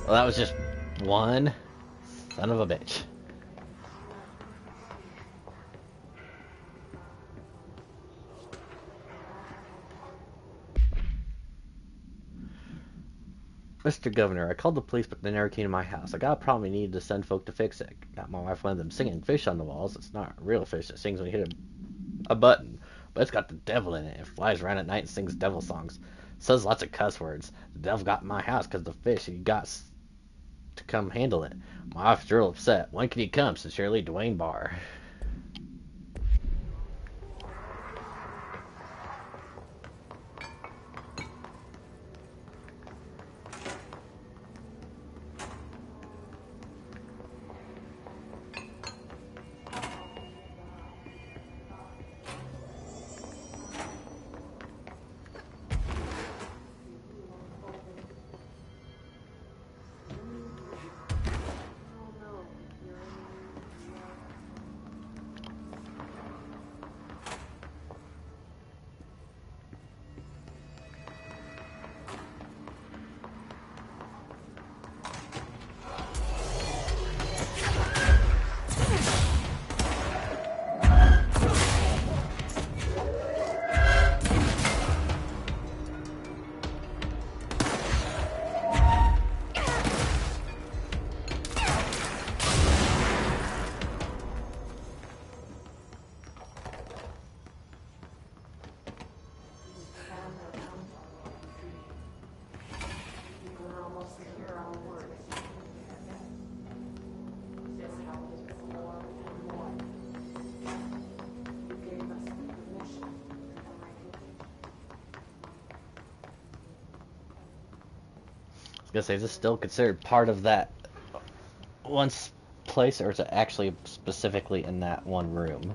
Well, that was just one. Son of a bitch. Mr. Governor, I called the police, but they never came to my house. I got a problem and needed to send folk to fix it. Got my wife one of them singing fish on the walls. It's not a real fish that sings when you hit a button, but it's got the devil in it. It flies around at night and sings devil songs. Says lots of cuss words. The devil got in my house because the fish. He got to come handle it. My wife's real upset. When can he come? Sincerely, Dwayne Barr. I was gonna say, is this still considered part of that one place, or is it actually specifically in that one room?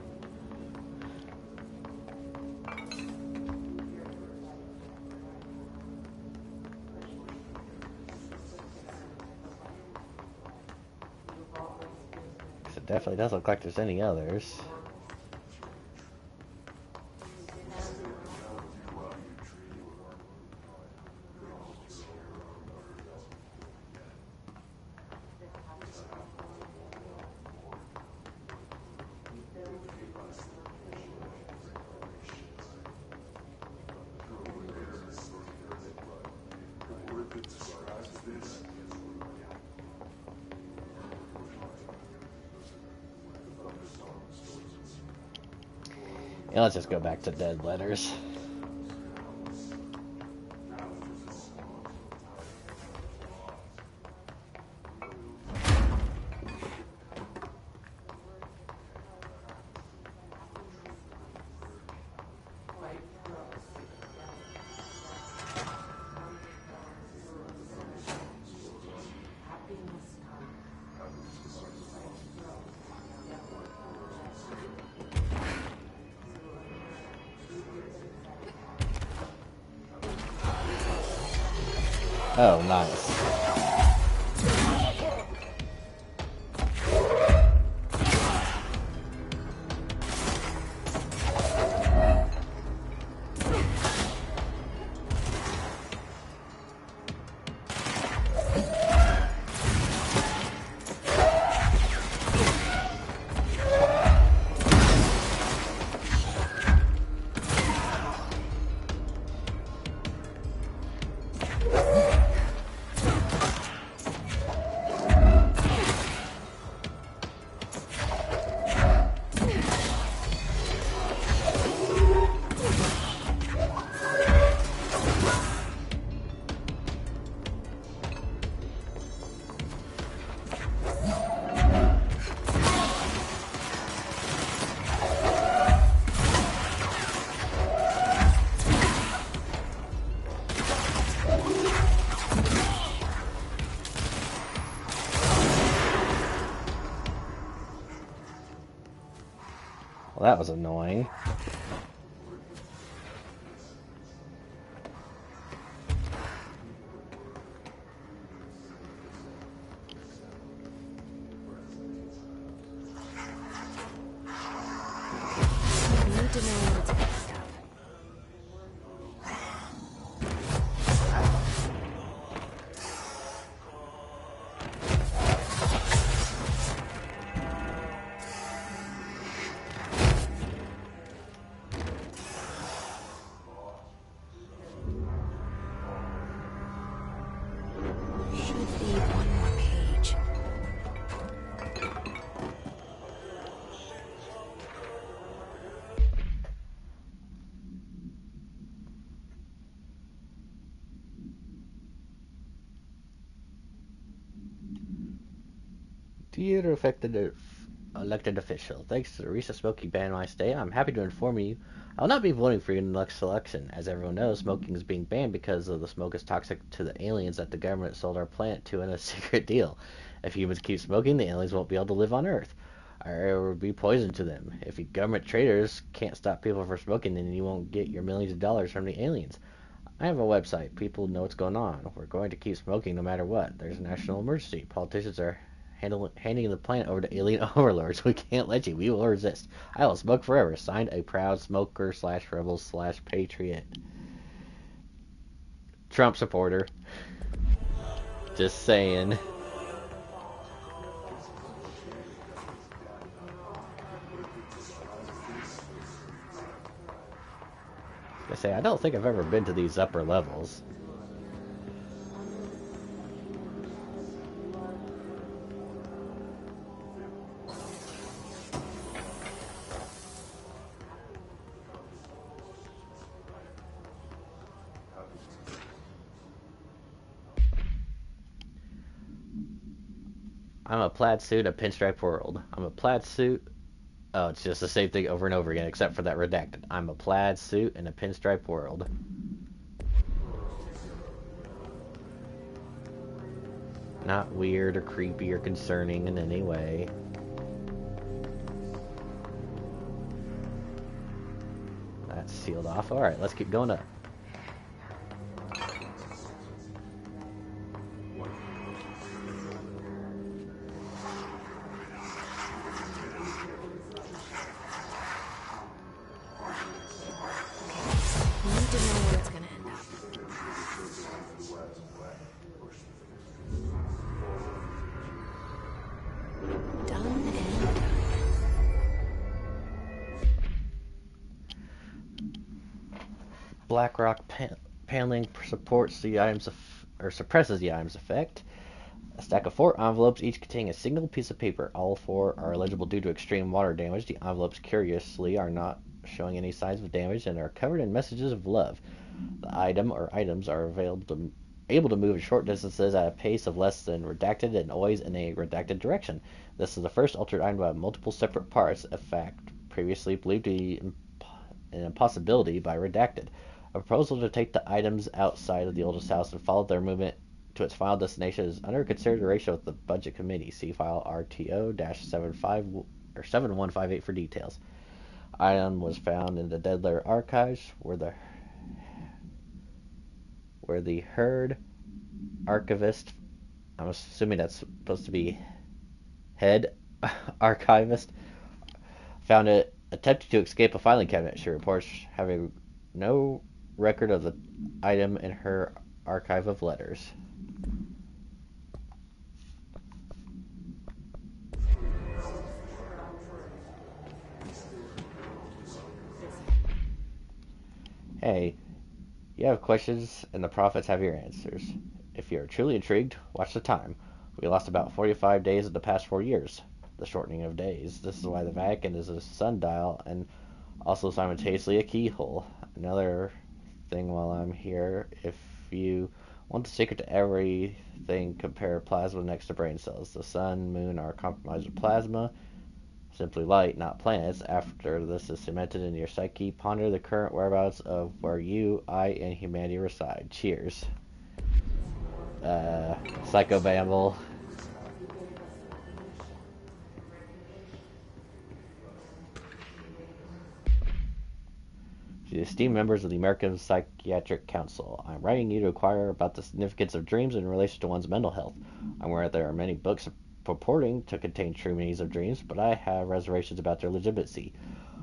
It definitely doesn't look like there's any others. Yeah, let's just go back to dead letters. Oh, nice. Well, that was annoying. I need to know what's next up. Should be one more page. Dear affected elected official, thanks to the recent smoking ban in my state, I'm happy to inform you I will not be voting for you in the next election. As everyone knows, smoking is being banned because of the smoke is toxic to the aliens that the government sold our planet to in a secret deal. If humans keep smoking, the aliens won't be able to live on Earth. Our air will be poison to them. If you government traitors can't stop people from smoking, then you won't get your millions of dollars from the aliens. I have a website. People know what's going on. We're going to keep smoking no matter what. There's a national emergency. Politicians are handing the planet over to alien overlords. We can't let you. We will resist. I will smoke forever. Signed, a proud smoker / rebel / patriot. Trump supporter. Just saying. I don't think I've ever been to these upper levels. I'm a plaid suit, a pinstripe world. I'm a plaid suit. Oh, it's just the same thing over and over again, except for that redacted. I'm a plaid suit in a pinstripe world. Not weird or creepy or concerning in any way. That's sealed off. Alright, let's keep going up. Blackrock paneling supports the items suppresses the items effect. A stack of 4 envelopes, each containing a single piece of paper. All 4 are illegible due to extreme water damage. The envelopes, curiously, are not showing any signs of damage and are covered in messages of love. The item or items are able to move short distances at a pace of less than redacted and always in a redacted direction. This is the first altered item to have multiple separate parts, a fact previously believed to be an impossibility by redacted. A proposal to take the items outside of the oldest house and follow their movement to its final destination is under consideration with the Budget Committee. See file RTO-7158 for details. Item was found in the Dead Lair archives, where the Herd archivist, I'm assuming that's supposed to be head archivist, found it attempting to escape a filing cabinet. She reports having no record of the item in her archive of letters. Hey, you have questions and the prophets have your answers. If you are truly intrigued, watch the time. We lost about 45 days in the past 4 years. The shortening of days. This is why the Vatican is a sundial and also simultaneously a keyhole. Another thing while I'm here, if you want the secret to everything, compare plasma next to brain cells. The sun, moon are compromised with plasma, simply light, not planets. After this is cemented in your psyche, ponder the current whereabouts of where you, I, and humanity reside. Cheers. Psychobamble. To the esteemed members of the American Psychiatric Council, I'm writing you to inquire about the significance of dreams in relation to one's mental health. I'm aware that there are many books purporting to contain true meanings of dreams, but I have reservations about their legitimacy.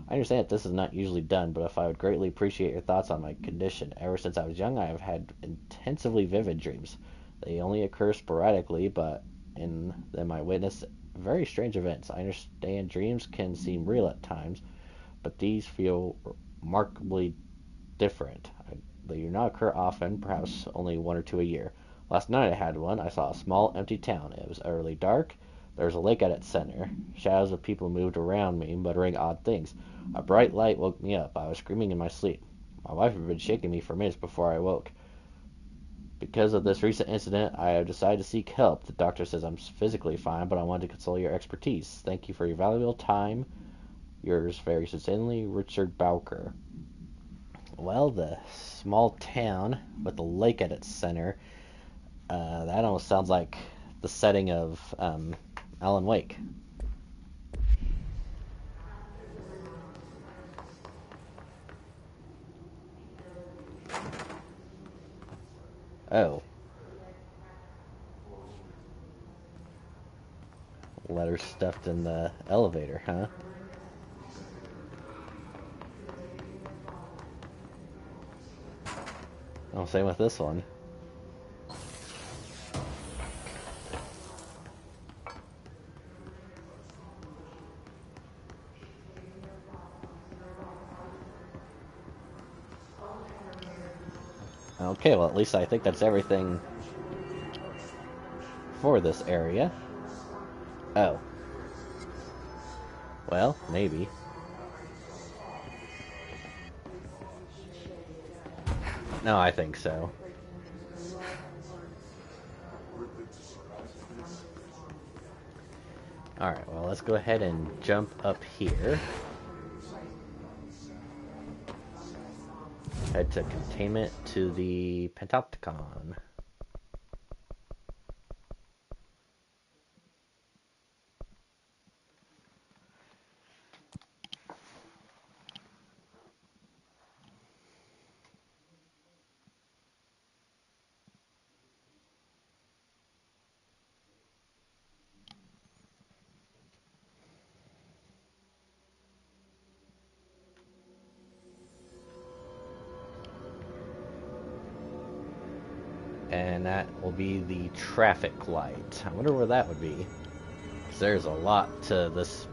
I understand that this is not usually done, but if I would greatly appreciate your thoughts on my condition. Ever since I was young, I have had intensively vivid dreams. They only occur sporadically, but in them I witness very strange events. I understand dreams can seem real at times, but these feel remarkably different. They do not occur often, perhaps only 1 or 2 a year. Last night I had one. I saw a small, empty town. It was utterly dark. There was a lake at its center. Shadows of people moved around me, muttering odd things. A bright light woke me up. I was screaming in my sleep. My wife had been shaking me for minutes before I woke. Because of this recent incident, I have decided to seek help. The doctor says I'm physically fine, but I wanted to consult your expertise. Thank you for your valuable time. Yours very sincerely, Richard Bowker. Well, the small town with a lake at its center, that almost sounds like the setting of Alan Wake. Oh. Letters stuffed in the elevator, huh? Oh, same with this one. Okay, well, at least I think that's everything for this area. Oh. Well, maybe. No, I think so. Alright, well, let's go ahead and jump up here. Head to containment to the Panopticon. And that will be the traffic light. I wonder where that would be. 'Cause there's a lot to this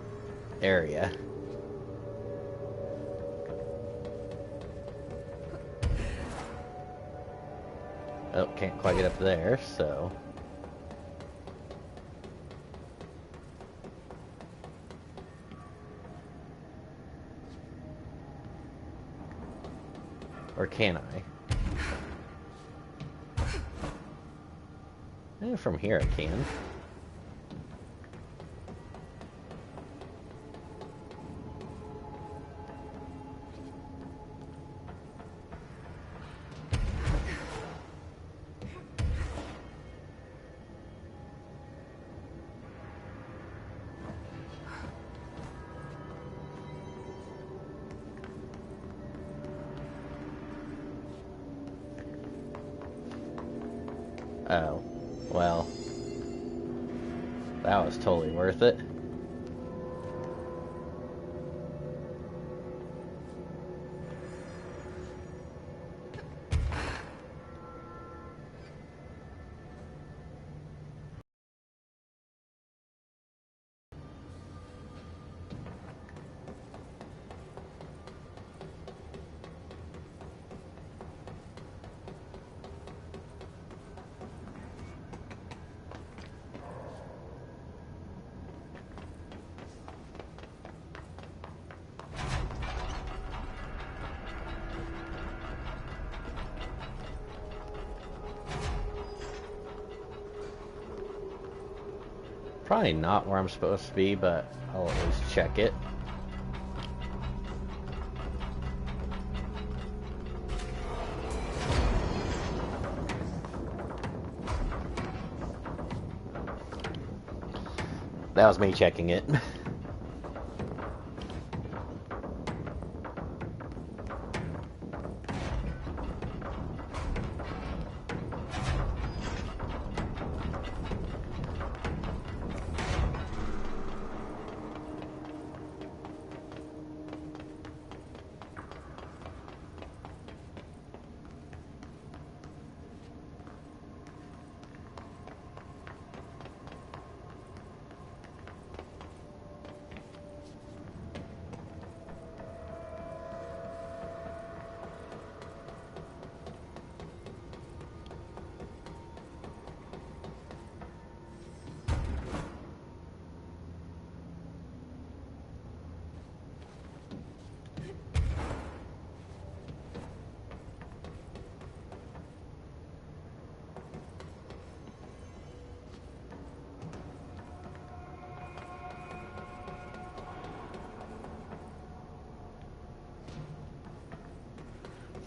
area. Oh, can't quite get up there, so... Or can I? From here I can. Oh, well, that was totally worth it. Probably not where I'm supposed to be, but I'll at least check it. That was me checking it.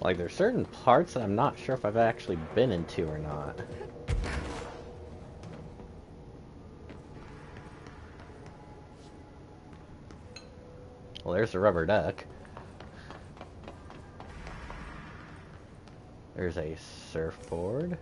Like, there's certain parts that I'm not sure if I've actually been into or not. Well, there's the rubber duck. There's a surfboard.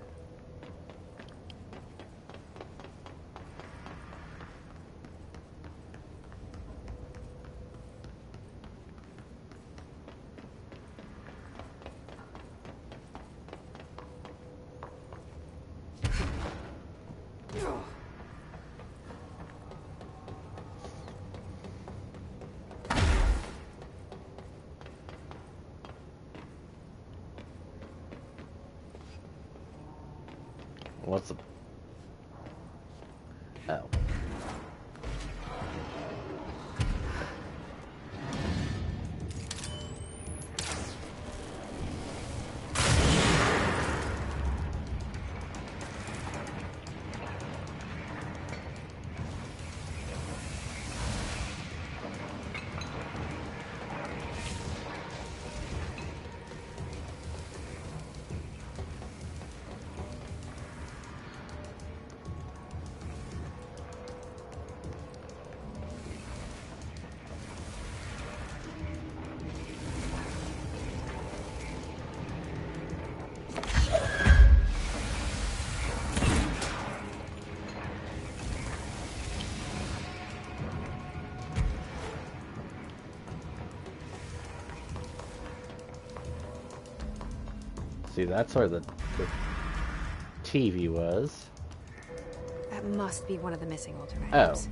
What's the... Oh. See, that's where the TV was. That must be one of the missing altar Oh. items.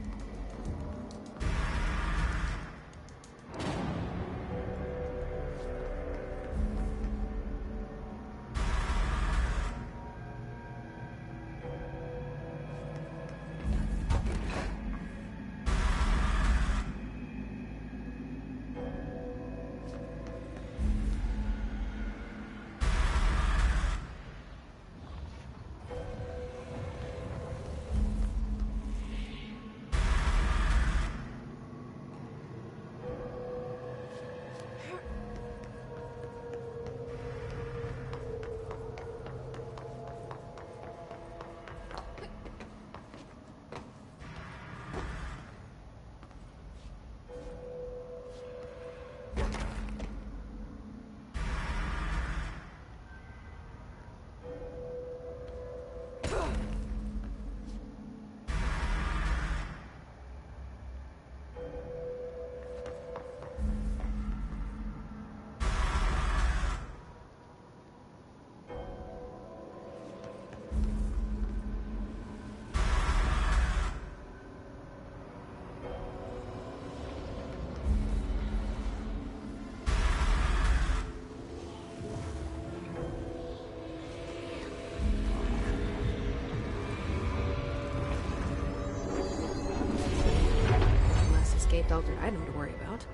Less escaped altered item to worry about.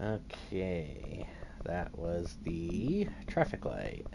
Okay, that was the traffic light.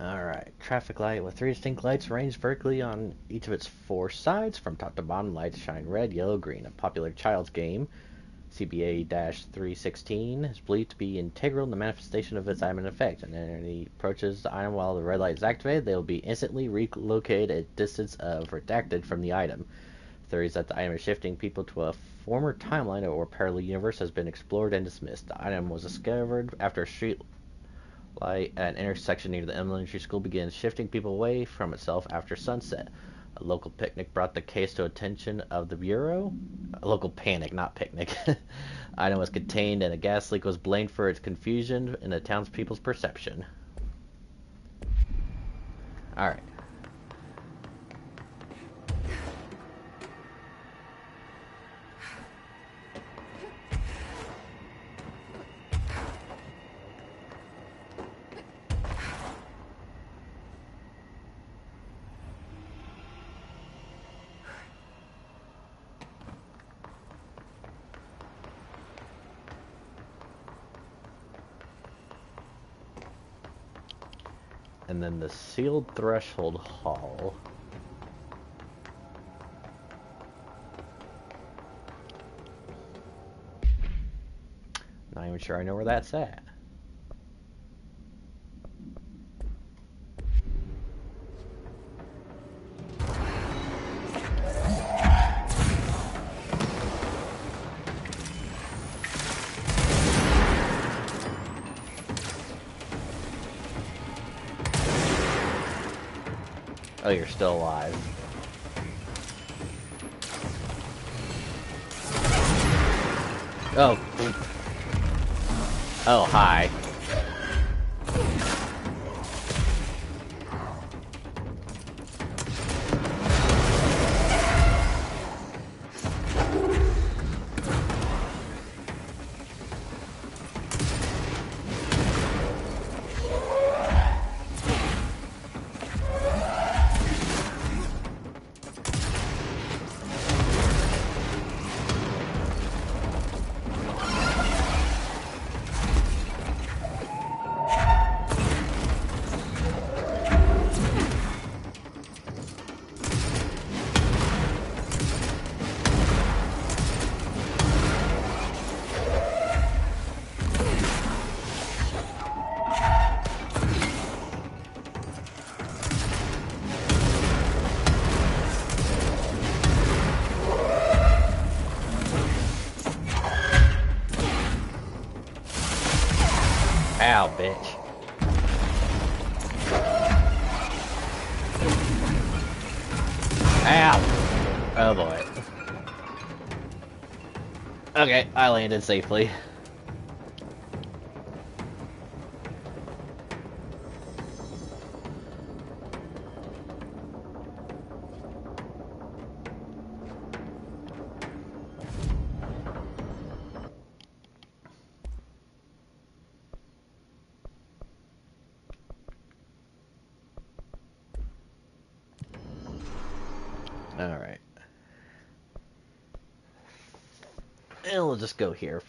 Alright, traffic light with 3 distinct lights arranged vertically on each of its 4 sides. From top to bottom, lights shine red, yellow, green. A popular child's game, CBA-316, is believed to be integral in the manifestation of its item and effect. And enemy approaches the item while the red light is activated, they will be instantly relocated at a distance of redacted from the item. Theories that the item is shifting people to a former timeline or parallel universe has been explored and dismissed. The item was discovered after a street light at an intersection near the elementary school begins shifting people away from itself after sunset. A local picnic brought the case to attention of the Bureau. A local panic, not picnic. Item was contained and a gas leak was blamed for its confusion in the townspeople's perception. Alright. And then the sealed threshold hall. Not even sure I know where that's at. Oh, you're still alive. Oh. Oh, hi. Ow, bitch. Ow! Oh boy. Okay, I landed safely. Alright. And we'll just go here.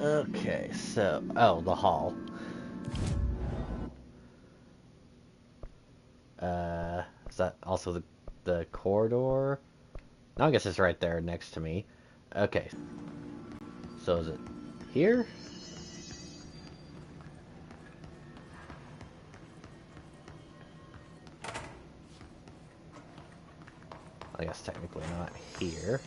Okay, so... Oh, the hall. Is that also the corridor? No, I guess it's right there next to me. Okay. So is it here? I guess technically not here.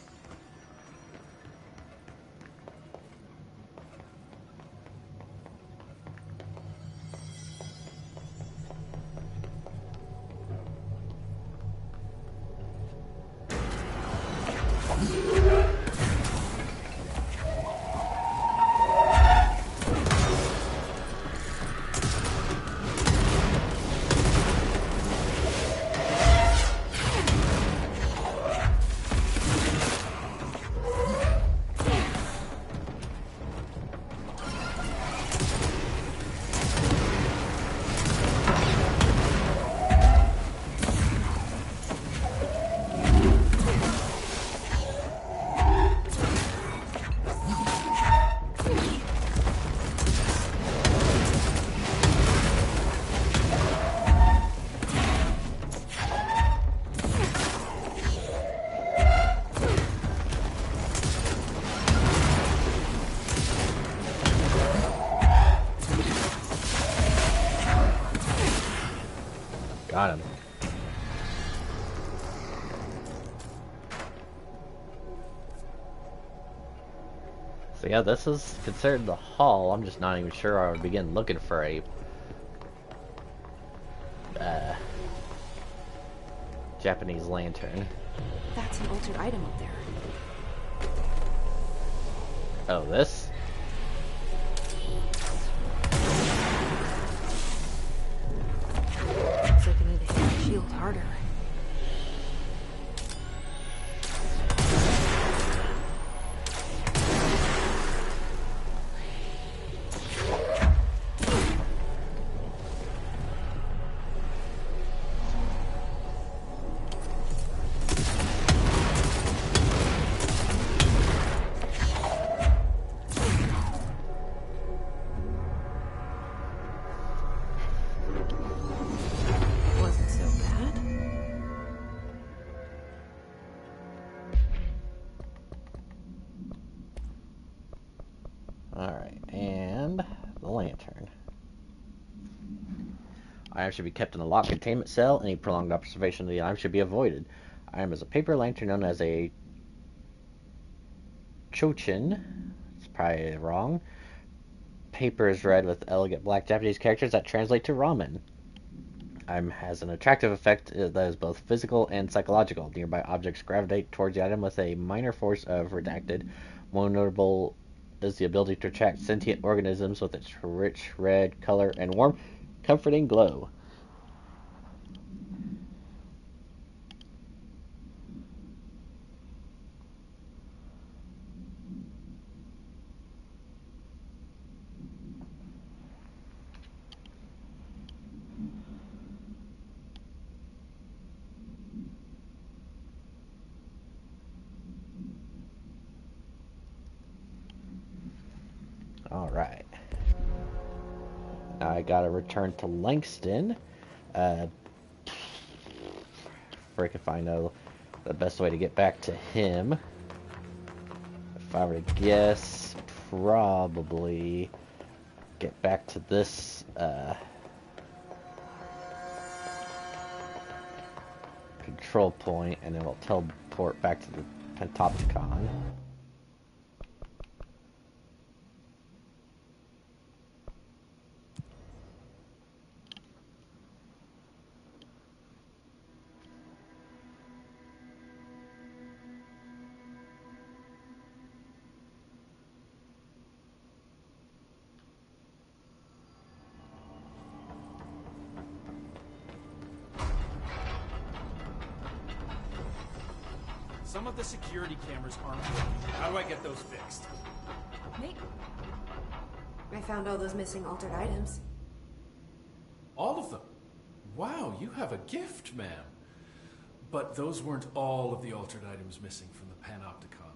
Got him. So yeah, this is considered the hall. I'm just not even sure I would begin looking for a Japanese lantern. That's an altered item up there. Oh, this? Looks like I need to hit the shield harder. Wasn't so bad. Alright, and the lantern. Item should be kept in a locked containment cell. Any prolonged observation of the item should be avoided. Item is a paper lantern known as a chochin. It's probably wrong. Paper is red with elegant black Japanese characters that translate to ramen. Item has an attractive effect that is both physical and psychological. Nearby objects gravitate towards the item with a minor force of redacted. More notable is the ability to attract sentient organisms with its rich red color and warm, comforting glow. Alright. Now I gotta return to Langston. Frick if I know the best way to get back to him. If I were to guess, probably get back to this control point, and then we'll teleport back to the Pentopticon. Some of the security cameras aren't working. How do I get those fixed? Nate, I found all those missing altered items. All of them? Wow, you have a gift, ma'am. But those weren't all of the altered items missing from the Panopticon.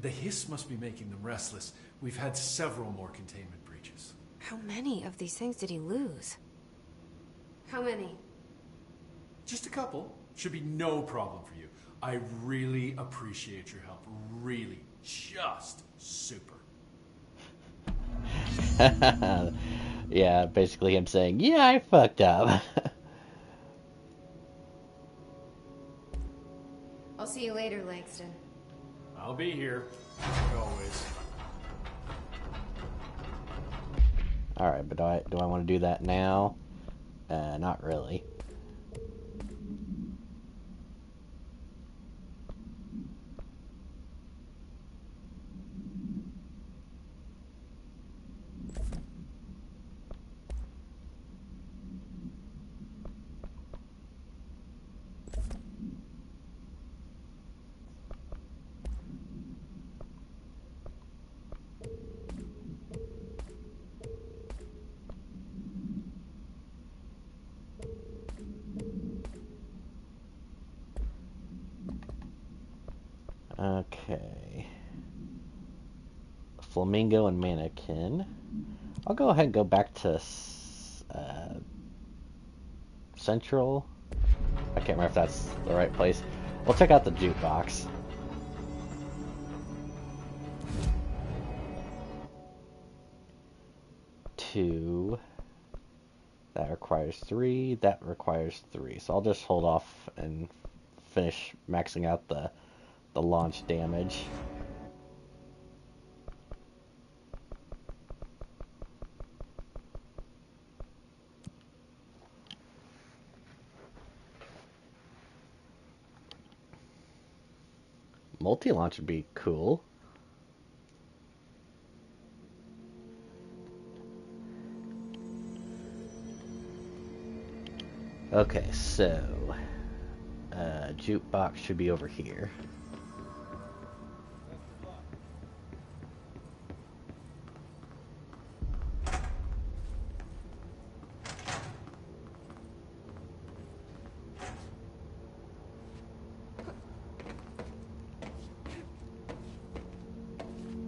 The hiss must be making them restless. We've had several more containment breaches. How many of these things did he lose? How many? Just a couple. Should be no problem for you. I really appreciate your help. Really. Just super. Yeah, basically him saying, yeah, I fucked up. I'll see you later, Langston. I'll be here. Like always. Alright, but do I want to do that now? Not really. Okay. Flamingo and Mannequin. I'll go ahead and go back to Central. I can't remember if that's the right place. We'll check out the jukebox. To That requires 3. That requires 3. So I'll just hold off and finish maxing out the launch damage. Multi-launch would be cool. Okay, so jukebox should be over here.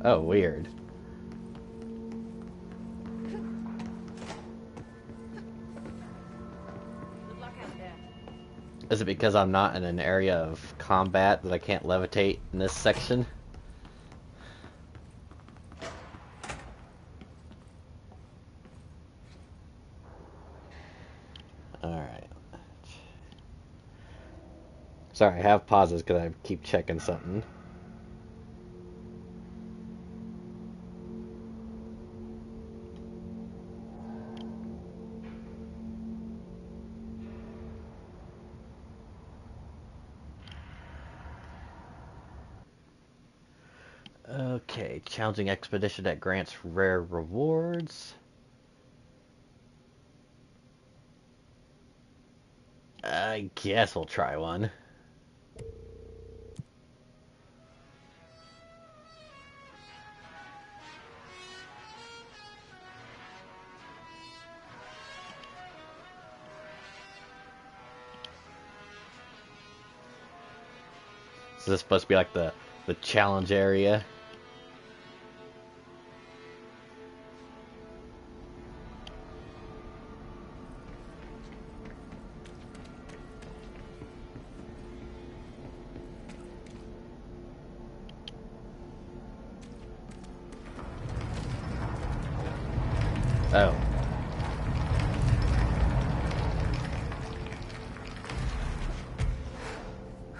Oh, weird. Is it because I'm not in an area of combat that I can't levitate in this section? Alright. Sorry, I have pauses because I keep checking something. Okay, challenging expedition that grants rare rewards. I guess we'll try one. So this is supposed to be like the challenge area. Oh.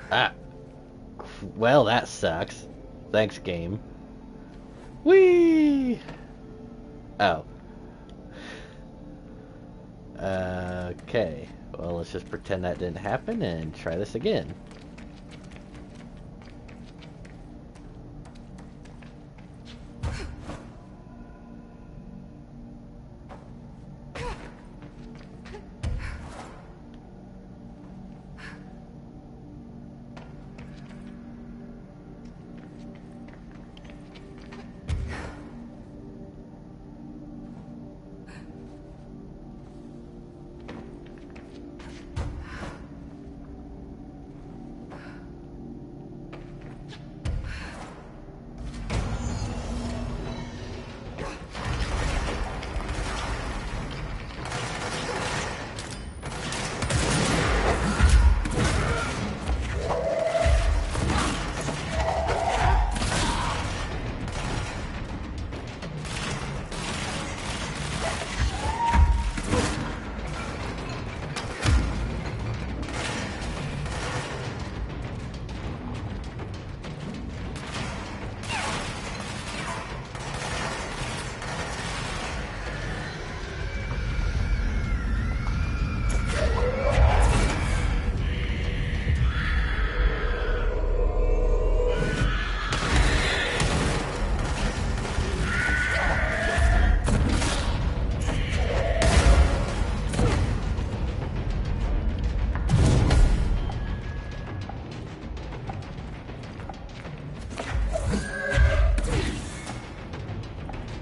Ah. Well, that sucks. Thanks, game. Whee! Oh. Okay. Well, let's just pretend that didn't happen and try this again.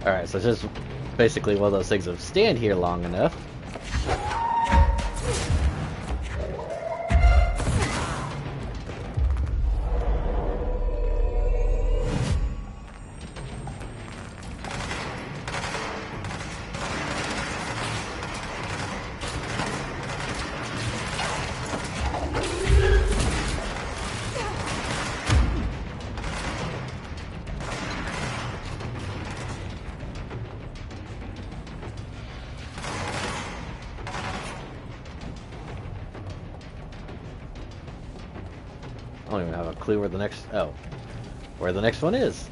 Alright, so it's just basically one of those things of stand here long enough. I don't even have a clue where the next... Oh. Where the next one is.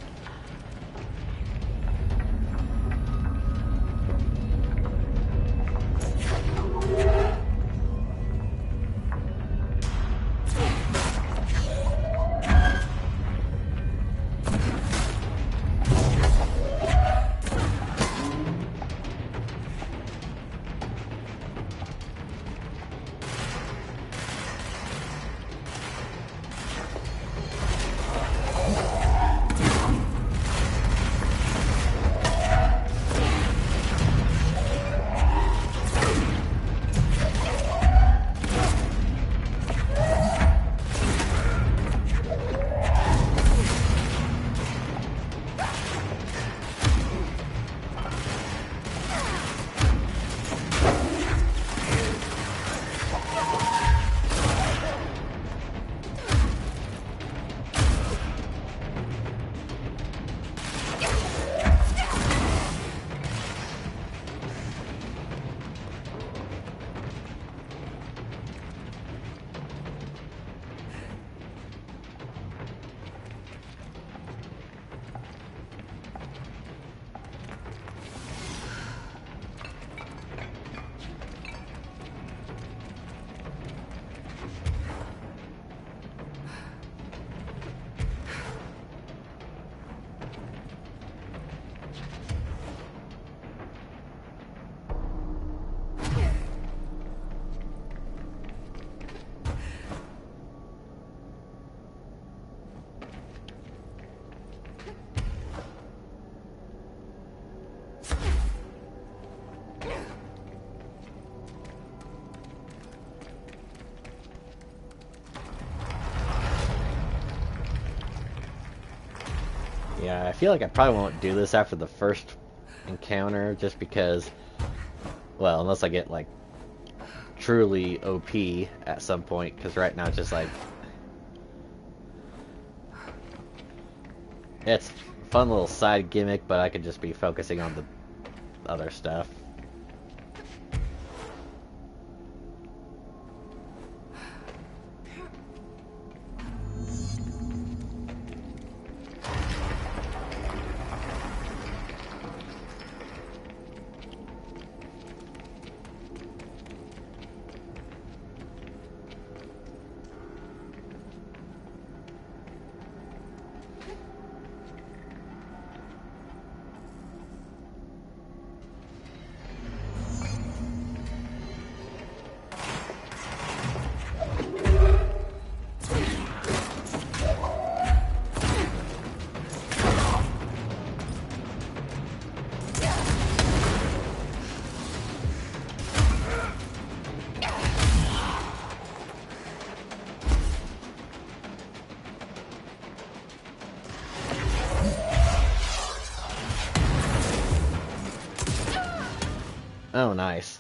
Yeah, I feel like I probably won't do this after the first encounter, just because, well, unless I get, like, truly OP at some point, because right now it's just like, it's a fun little side gimmick, but I could just be focusing on the other stuff. Oh, nice.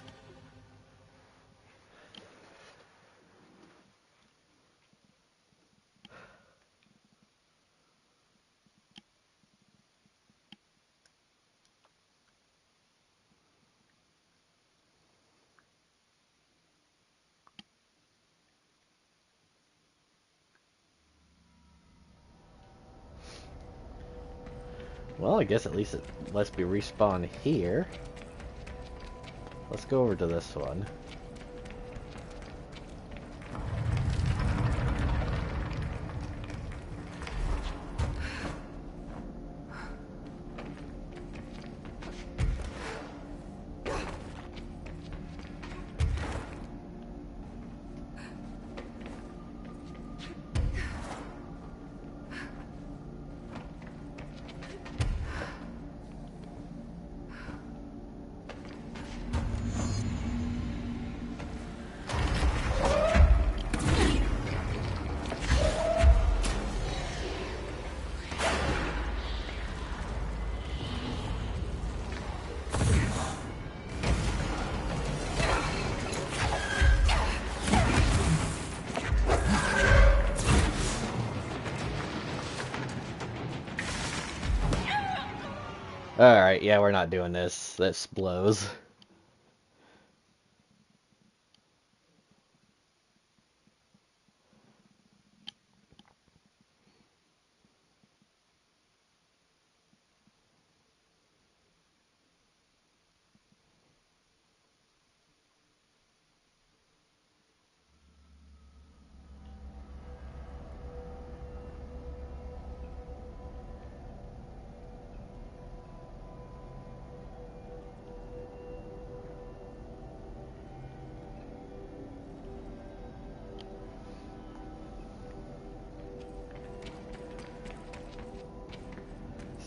Well, I guess at least it lets me respawn here. Let's go over to this one. Alright, yeah, we're not doing this. This blows.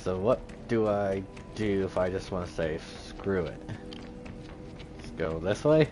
So what do I do if I just want to say, screw it? Let's go this way.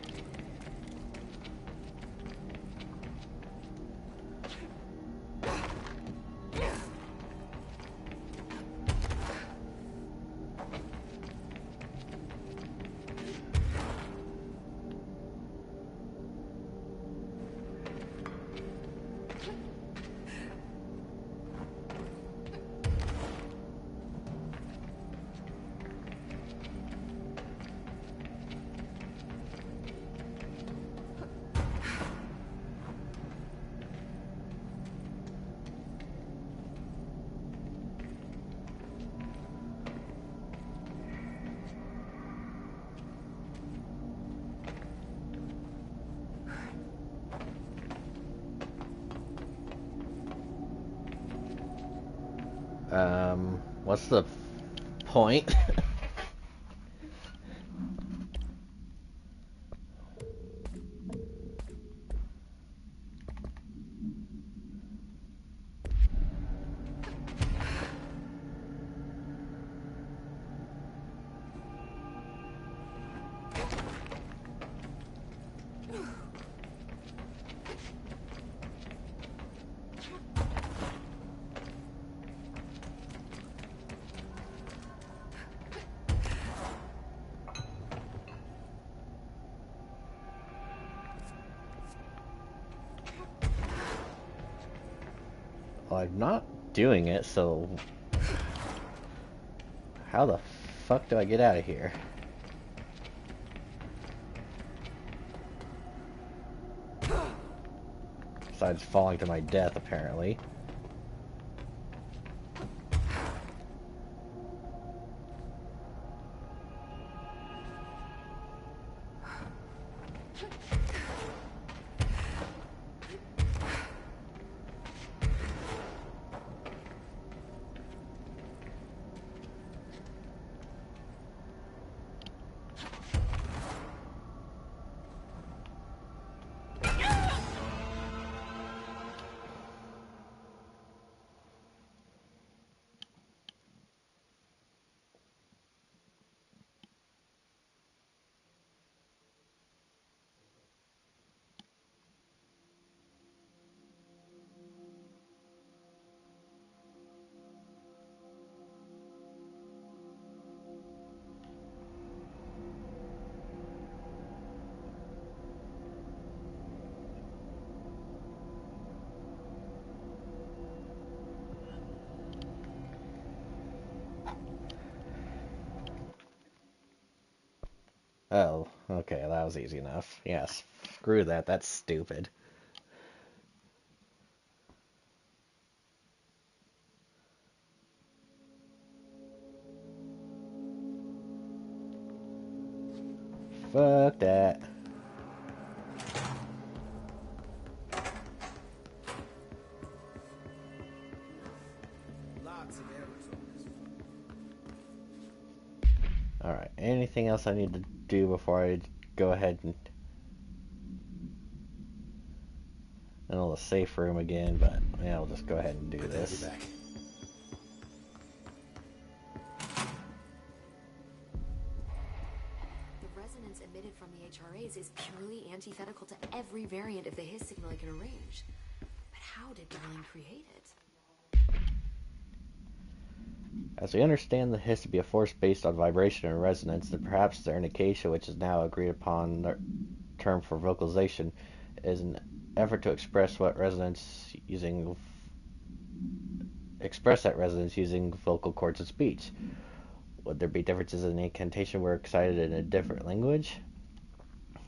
What's the point? Well, I'm not doing it, so how the fuck do I get out of here? Besides falling to my death, apparently. Oh, okay, that was easy enough. Yes, screw that, that's stupid. Fuck that. Alright, anything else I need to do before I go ahead and enter the safe room again, but yeah, I'll just go ahead and do this. Back. The resonance emitted from the HRAs is purely antithetical to every variant of the Hiss signal it can arrange. But how did Darling create it? As we understand the Hiss to be a force based on vibration and resonance, then perhaps their indication, which is now agreed upon term for vocalization, is an effort to express that resonance using vocal cords and speech. Would there be differences in the incantation were excited in a different language?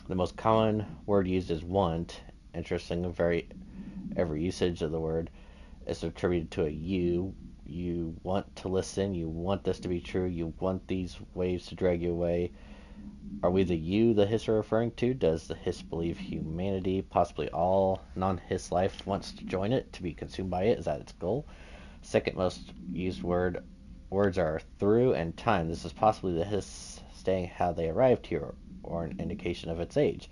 The most common word used is want. Interesting, every usage of the word is attributed to a you. You want to listen, you want this to be true, you want these waves to drag you away. Are we the you the Hiss are referring to? Does the Hiss believe humanity, possibly all non-Hiss life, wants to join it, to be consumed by it? Is that its goal? Second most used words are through and time. This is possibly the Hiss saying how they arrived here, or an indication of its age.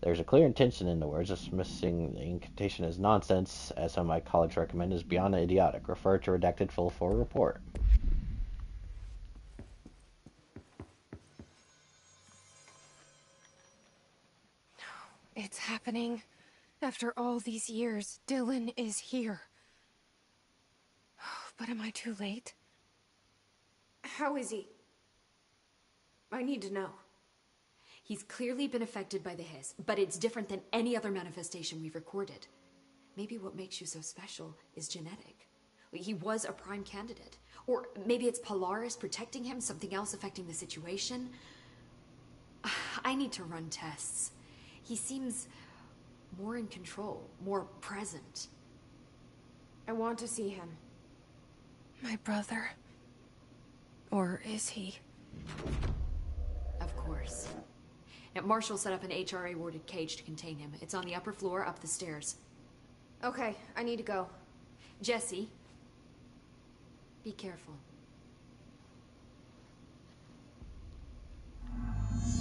There's a clear intention in the words. Dismissing the incantation as nonsense, as some of my colleagues recommend, is beyond idiotic. Refer to redacted full for report. happening? After all these years, Dylan is here. But am I too late? How is he? I need to know. He's clearly been affected by the hiss, but it's different than any other manifestation we've recorded. Maybe what makes you so special is genetic. He was a prime candidate. Or maybe it's Polaris protecting him, something else affecting the situation. I need to run tests. He seems more in control, more present. I want to see him. My brother? Or is he? Of course. Now, Marshall set up an HRA-warded cage to contain him. It's on the upper floor, up the stairs. Okay, I need to go. Jesse, be careful.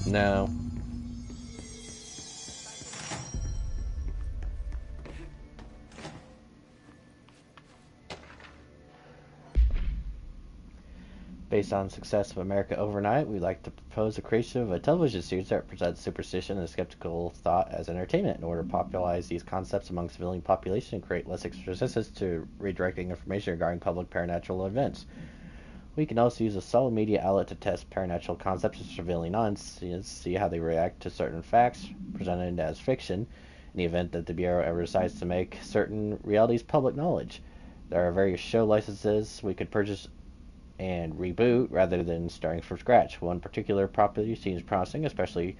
No. Based on the success of America Overnight, we'd like to propose the creation of a television series that presents superstition and skeptical thought as entertainment in order to popularize these concepts among civilian population and create less resistance to redirecting information regarding public paranormal events. We can also use a solid media outlet to test paranormal concepts as civilian audiences, see how they react to certain facts presented as fiction in the event that the Bureau ever decides to make certain realities public knowledge. There are various show licenses we could purchase and reboot rather than starting from scratch. One particular property seems promising, especially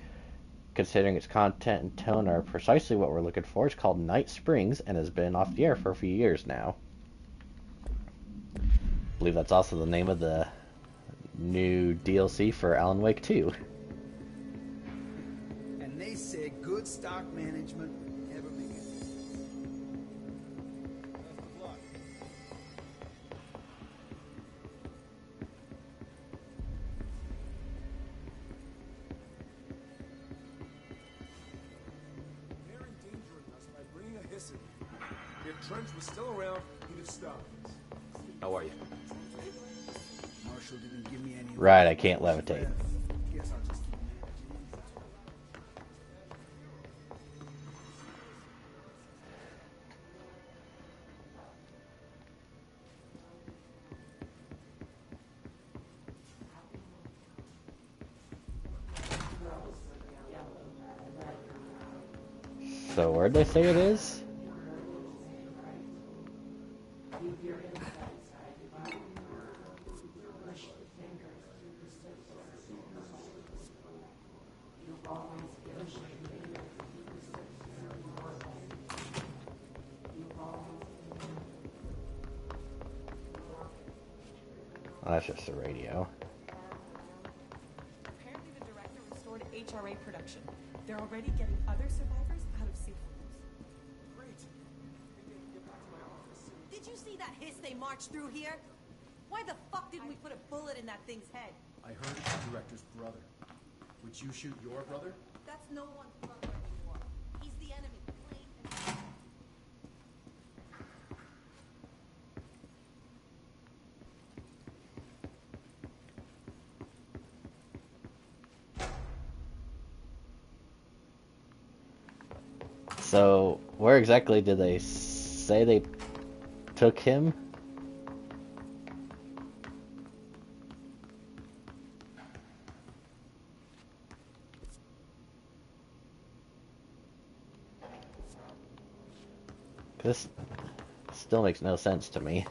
considering its content and tone are precisely what we're looking for. It's called Night Springs and has been off the air for a few years now. I believe that's also the name of the new DLC for Alan Wake 2. And they say good stock management would never make it. Best of luck. They're endangering us by bringing a hiss in. If Trench was still around, he'd have stopped us. How are you? Marshall didn't give me any. Right, I can't levitate. Guess I'll just So where'd they say it is? Oh, that's just the radio. Apparently the director restored HRA production. They're already getting other survivors out of safe rooms. Great. Get back to my office. Did you see that hiss they marched through here? Why the fuck didn't we put a bullet in that thing's head? I heard it's the director's brother. Would you shoot your brother? That's no one's brother anymore. He's the enemy, plain and simple. So, where exactly did they say they took him? This still makes no sense to me.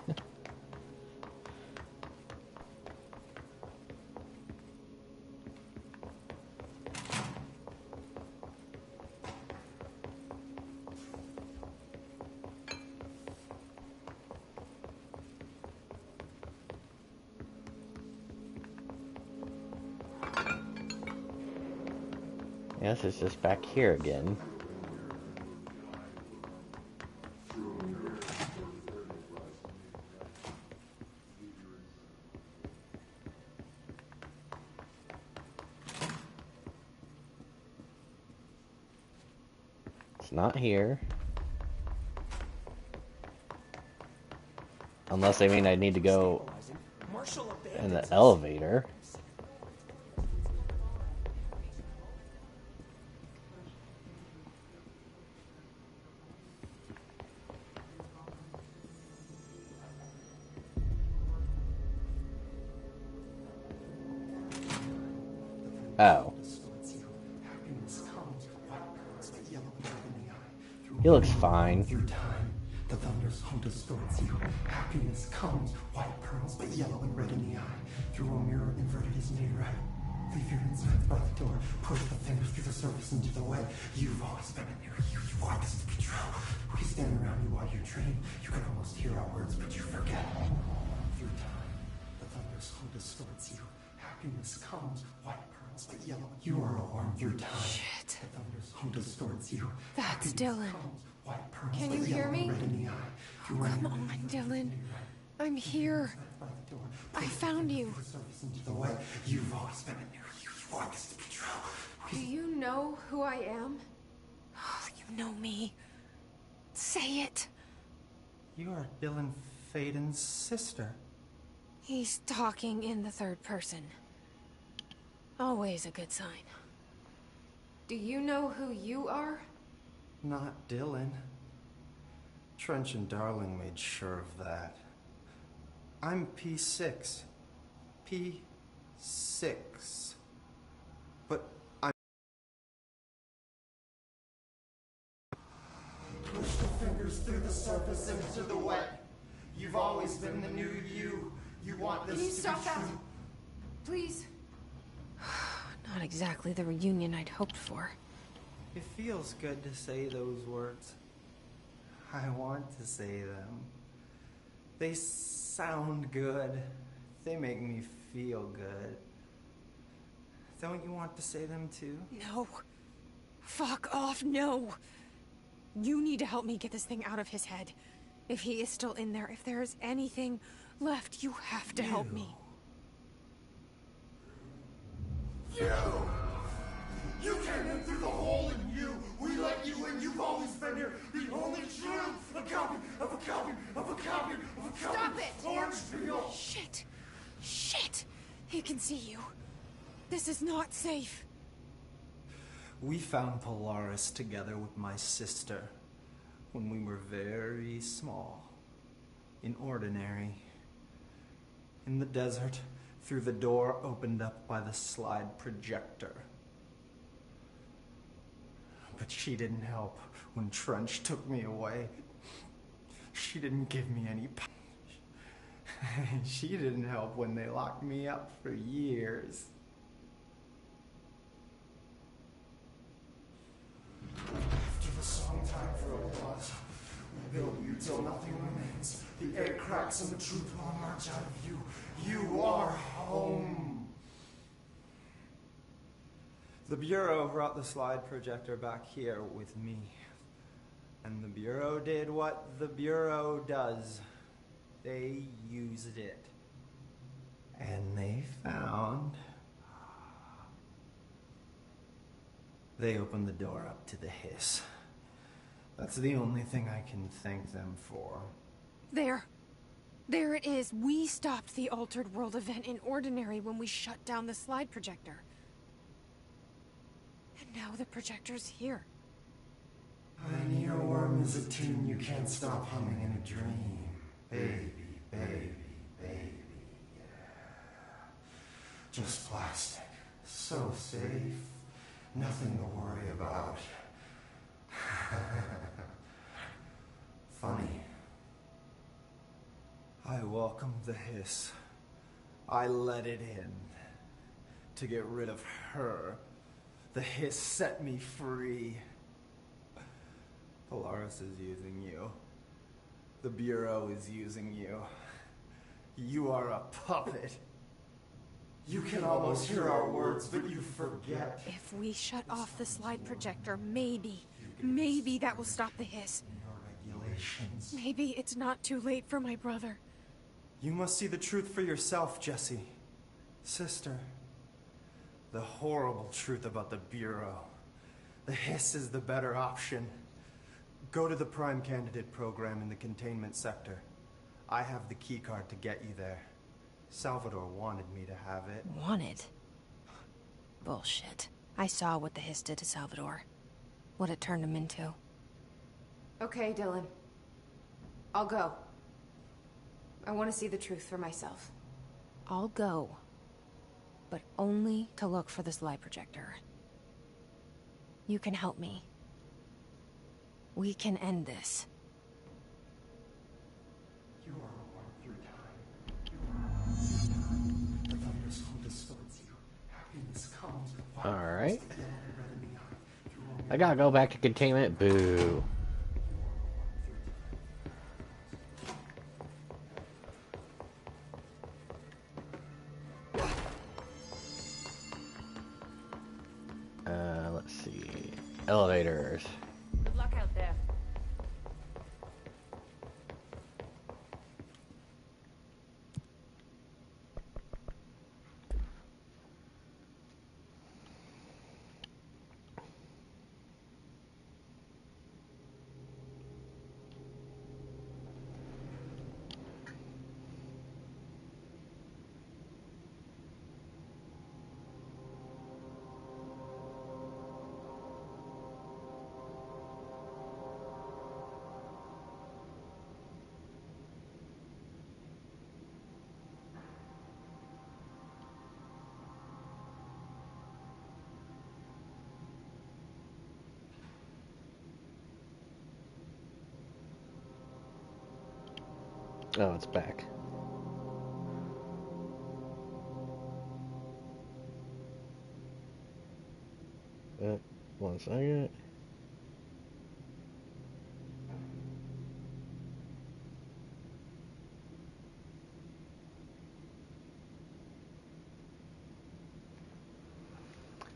Yes, it's just back here again. It's not here. Unless they mean I need to go in the elevator. Oh. He looks fine. The thunder's home distorts you. Happiness comes, white pearls, but yellow and red in the eye. Through a mirror inverted is made right. Leave your insides by the door. Push the fingers through the surface into the way. You've always been in there. You want this to be true. We stand around you while you dream. You can almost hear our words, but you forget. Through time, the thunder's home distorts you. Happiness comes, white pearls, but yellow. You are a worm through time. Shit. The thunder's home distorts you. That's Dylan. Can you hear me? Oh, come on, Dylan. I'm here. I found you. You've always been in there. You want this to be true. Do you know who I am? Oh, you know me. Say it. You are Dylan Faden's sister. He's talking in the third person. Always a good sign. Do you know who you are? Not Dylan. Trench and Darling made sure of that. I'm P6. P6. But I'm... Push the fingers through the surface into the wet. You've always been the new you. You want this Can you to stop be that? true. Please? Not exactly the reunion I'd hoped for. It feels good to say those words. I want to say them. They sound good. They make me feel good. Don't you want to say them too? No. Fuck off, no. You need to help me get this thing out of his head. If he is still in there, if there is anything left, you have to help me. You came in through the hole in you. We let you in. You've always been here. The only truth. A copy of a copy of a copy of a copy. Stop it! Orange peel. Shit. Shit. He can see you. This is not safe. We found Polaris together with my sister when we were very small. In Ordinary. In the desert, through the door opened up by the slide projector. But she didn't help when Trench took me away. She didn't give me any She didn't help when they locked me up for years. After the song time for applause, we build you till nothing remains. The air cracks and the truth will march out of you. You are home. The Bureau brought the slide projector back here with me. And the Bureau did what the Bureau does. They used it. And they found... They opened the door up to the hiss. That's the only thing I can thank them for. There. There it is. We stopped the Altered World event in Ordinary when we shut down the slide projector. And now the projector's here. An earworm is a tune you can't stop humming in a dream. Baby, baby, baby, yeah. Just plastic. So safe. Nothing to worry about. Funny. I welcomed the hiss. I let it in. To get rid of her. The hiss set me free. Polaris is using you. The Bureau is using you. You are a puppet. You can almost hear our words, but you forget. If we shut off the slide projector, maybe that will stop the hiss. Regulations. Maybe it's not too late for my brother. You must see the truth for yourself, Jesse. Sister. The horrible truth about the Bureau. The hiss is the better option. Go to the Prime Candidate program in the containment sector. I have the keycard to get you there. Salvador wanted me to have it. Wanted? Bullshit. I saw what the hiss did to Salvador. What it turned him into. Okay, Dylan. I'll go. I want to see the truth for myself. I'll go. but only to look for this light projector. You can help me. We can end this. You are worth your time. You are worth your time. The thunderstorm distorts you. Happiness comes with fire. Alright. I gotta go back to containment. Boo. Let's see. Elevators. Good luck out there. Oh, it's back. One second.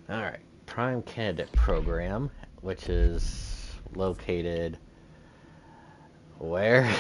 Alright, Prime Candidate Program, which is located where?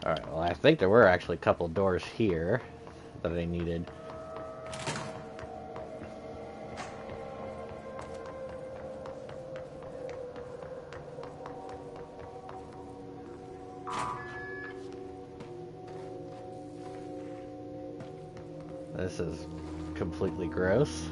Alright, well, I think there were actually a couple doors here that I needed. This is completely gross.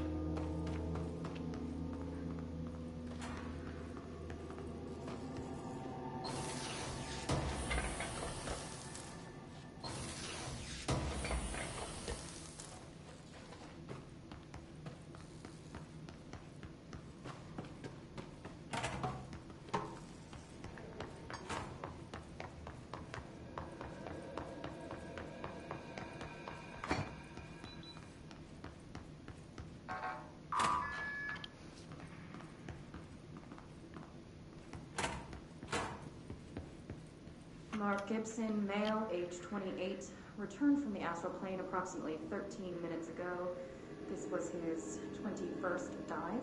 Mark Gibson, male, age 28, returned from the astral plane approximately 13 minutes ago. This was his 21st dive.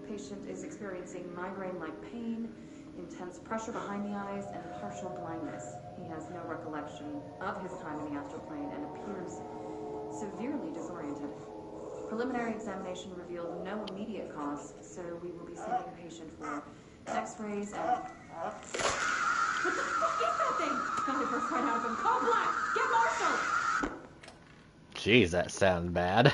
Patient is experiencing migraine-like pain, intense pressure behind the eyes, and partial blindness. He has no recollection of his time in the astral plane and appears severely disoriented. Preliminary examination revealed no immediate cause, so we will be sending the patient for x-rays and... What the fuck is that thing? Got it burst right out of him. Call Black! Get Marshall! Jeez, that sounds bad.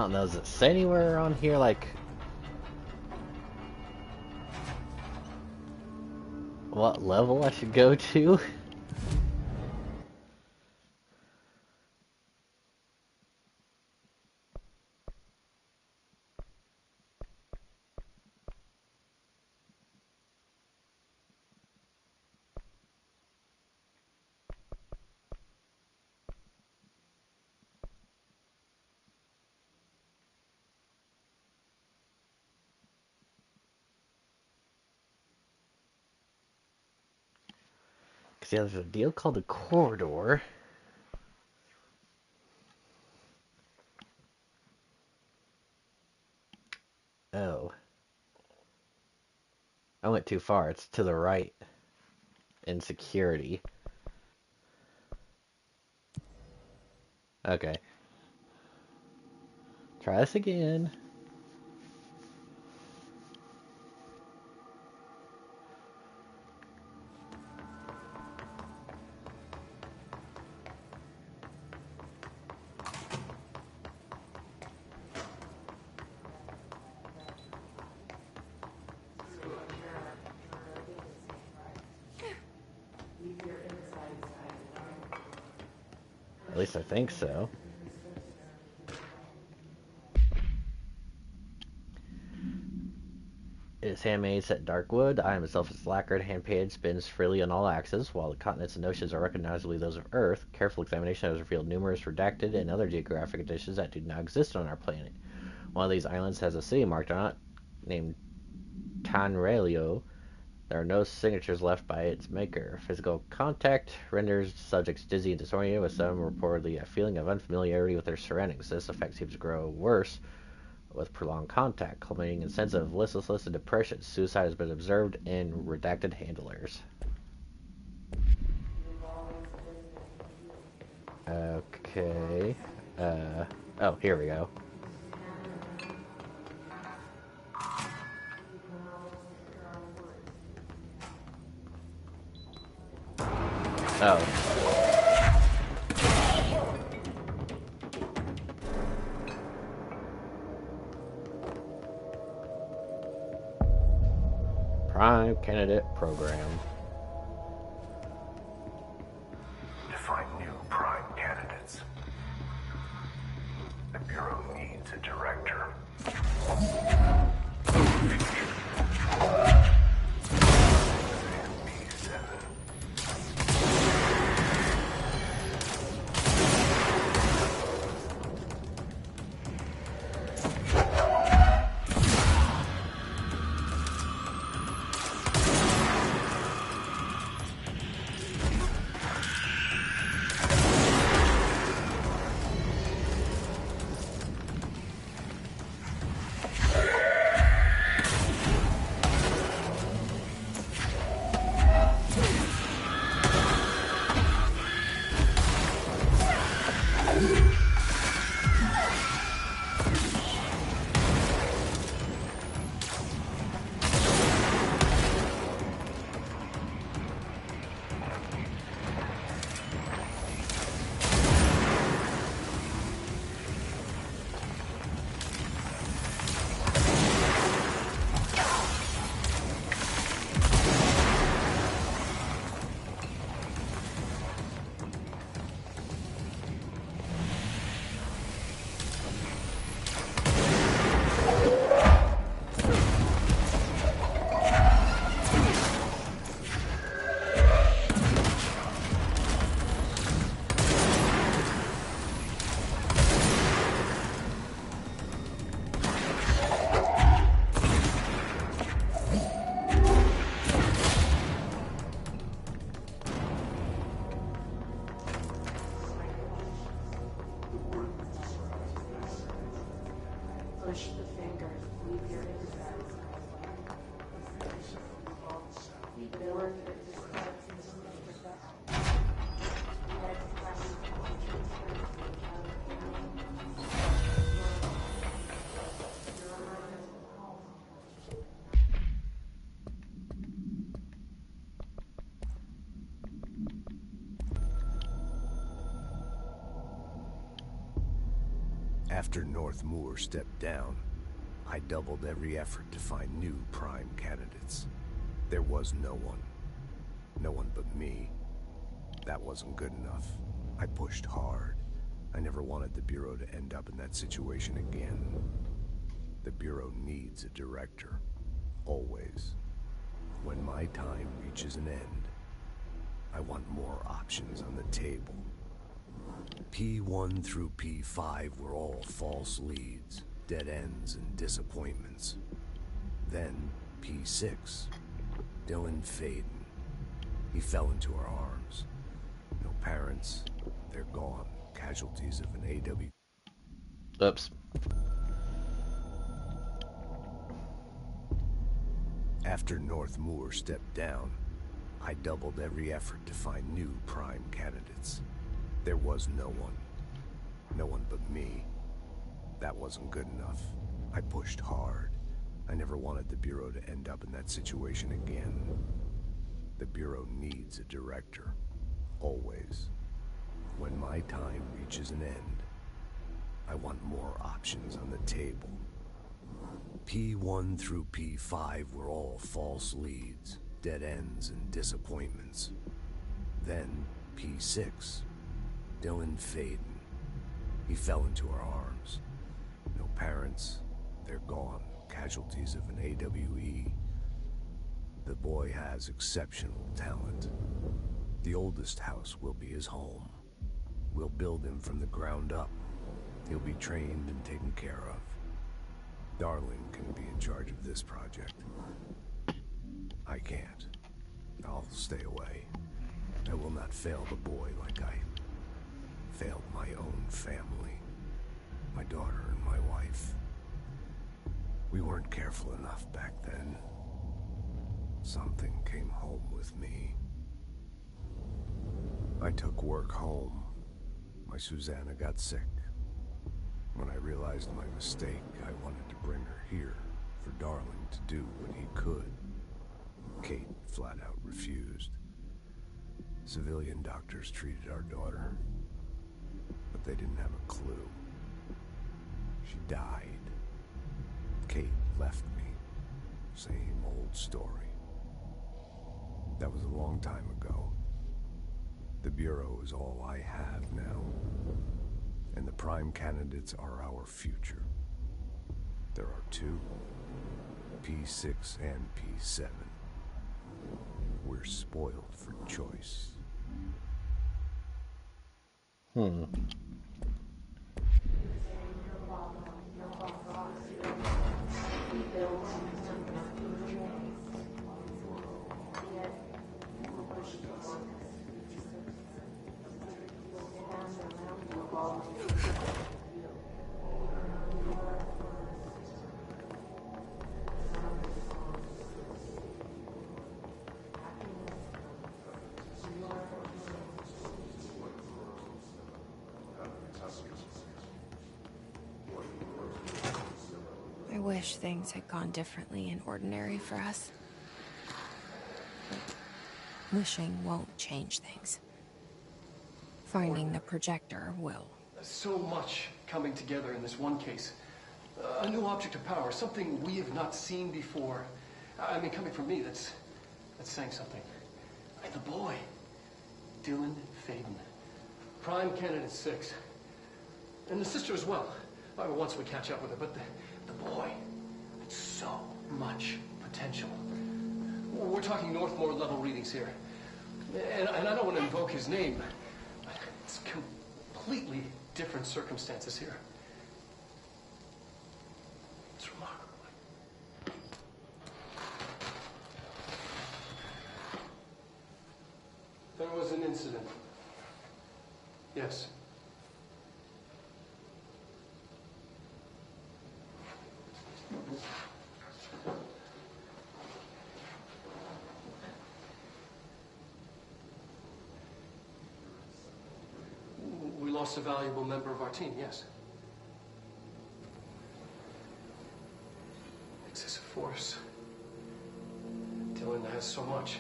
don't know, does it say anywhere on here, like, what level I should go to? Because yeah, there's a deal called the Corridor. Oh. I went too far. It's to the right in security. Okay. Try this again. At least I think so. It is handmade set in dark wood. The item itself is lacquered, hand-painted, spins freely on all axes. While the continents and oceans are recognizably those of Earth, careful examination has revealed numerous redacted and other geographic additions that do not exist on our planet. One of these islands has a city marked on it, named Tanrelio. There are no signatures left by its maker. Physical contact renders subjects dizzy and disoriented, with some reportedly a feeling of unfamiliarity with their surroundings. This effect seems to grow worse with prolonged contact, culminating in a sense of listlessness and depression. Suicide has been observed in redacted handlers. Okay. Oh, here we go. Oh. Prime Candidate Program. To find new prime candidates, the Bureau needs a director. Push the finger. Leave your insides. After North Moore stepped down, I doubled every effort to find new prime candidates. There was no one. No one but me. That wasn't good enough. I pushed hard. I never wanted the Bureau to end up in that situation again. The Bureau needs a director. Always. When my time reaches an end, I want more options on the table. P1 through P5 were all false leads, dead ends, and disappointments. Then P6, Dylan Faden. He fell into our arms. No parents, they're gone. Casualties of an AW. Oops. After North Moore stepped down, I doubled every effort to find new prime candidates. There was no one. No one but me. That wasn't good enough. I pushed hard. I never wanted the Bureau to end up in that situation again. The Bureau needs a director. Always. When my time reaches an end, I want more options on the table. P1 through P5 were all false leads, dead ends, and disappointments. Then P6, Dylan Faden. He fell into our arms. No parents, they're gone. Casualties of an AWE. The boy has exceptional talent. The oldest house will be his home. We'll build him from the ground up. He'll be trained and taken care of. Darling can be in charge of this project. I can't. I'll stay away. I will not fail the boy like I failed my own family. My daughter and my wife. We weren't careful enough back then. Something came home with me. I took work home. My Susanna got sick. When I realized my mistake, I wanted to bring her here for Darling to do what he could. Kate flat out refused. Civilian doctors treated our daughter, but they didn't have a clue. She died. Kate left me. Same old story. That was a long time ago. The Bureau is all I have now. And the prime candidates are our future. There are two, P6 and P7. We're spoiled for choice. I wish things had gone differently in Ordinary for us. But wishing won't change things. Finding the projector will. So much coming together in this one case. A new object of power, something we have not seen before. I mean, coming from me, that's saying something. And the boy, Dylan Faden, prime candidate 6. And the sister as well. I mean, once we catch up with her, but the boy, it's so much potential. We're talking Northmore level readings here. And I don't want to invoke his name. It's completely different circumstances here. It's remarkable. There was an incident. Yes. We lost a valuable member of our team, yes. Excessive force. Dylan has so much.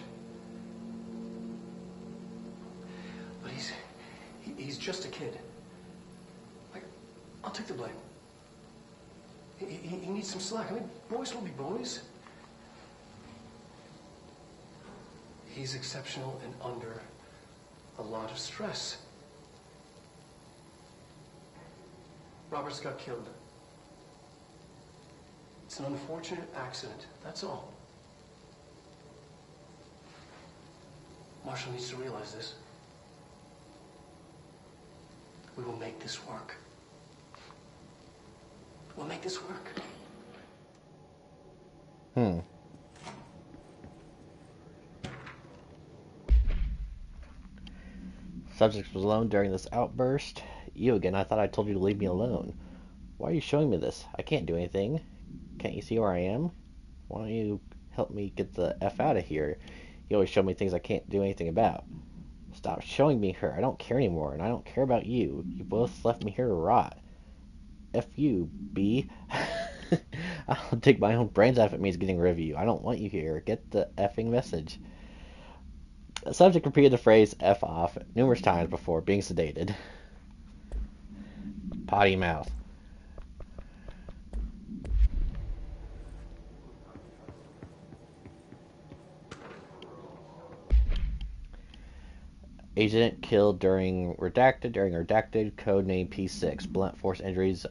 But he's just a kid. I'll take the blame. He needs some slack. I mean, boys will be boys. He's exceptional and under a lot of stress. Roberts got killed. It's an unfortunate accident, that's all. Marshall needs to realize this. We will make this work. We'll make this work. Subject was alone during this outburst. You again, I thought I told you to leave me alone. Why are you showing me this? I can't do anything. Can't you see where I am? Why don't you help me get the F out of here? You always show me things I can't do anything about. Stop showing me her. I don't care anymore, and I don't care about you. You both left me here to rot. F you, B. I'll dig my own brains out if it means getting rid of you. I don't want you here. Get the effing message. The subject repeated the phrase F off numerous times before being sedated. Potty mouth. Agent killed during redacted, codename P6. Blunt force injuries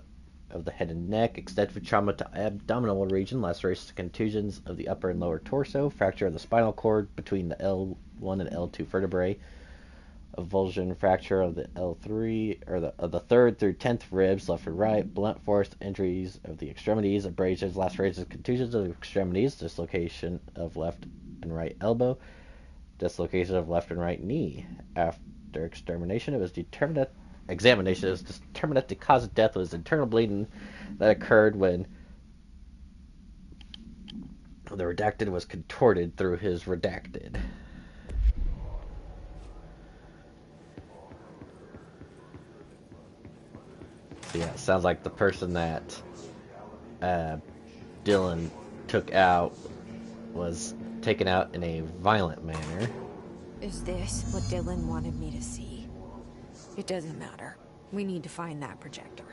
of the head and neck, extensive trauma to abdominal region, lacerations and contusions of the upper and lower torso, fracture of the spinal cord between the L1 and L2 vertebrae, avulsion fracture of the L3 or of the third through 10th ribs, left and right, blunt force injuries of the extremities, abrasions, lacerations, contusions of the extremities, dislocation of left and right elbow, dislocation of left and right knee. After examination, it was determined that the cause of death was internal bleeding that occurred when the redacted was contorted through his redacted. So yeah, it sounds like the person that Dylan took out was taken out in a violent manner. Is this what Dylan wanted me to see? It doesn't matter. We need to find that projector.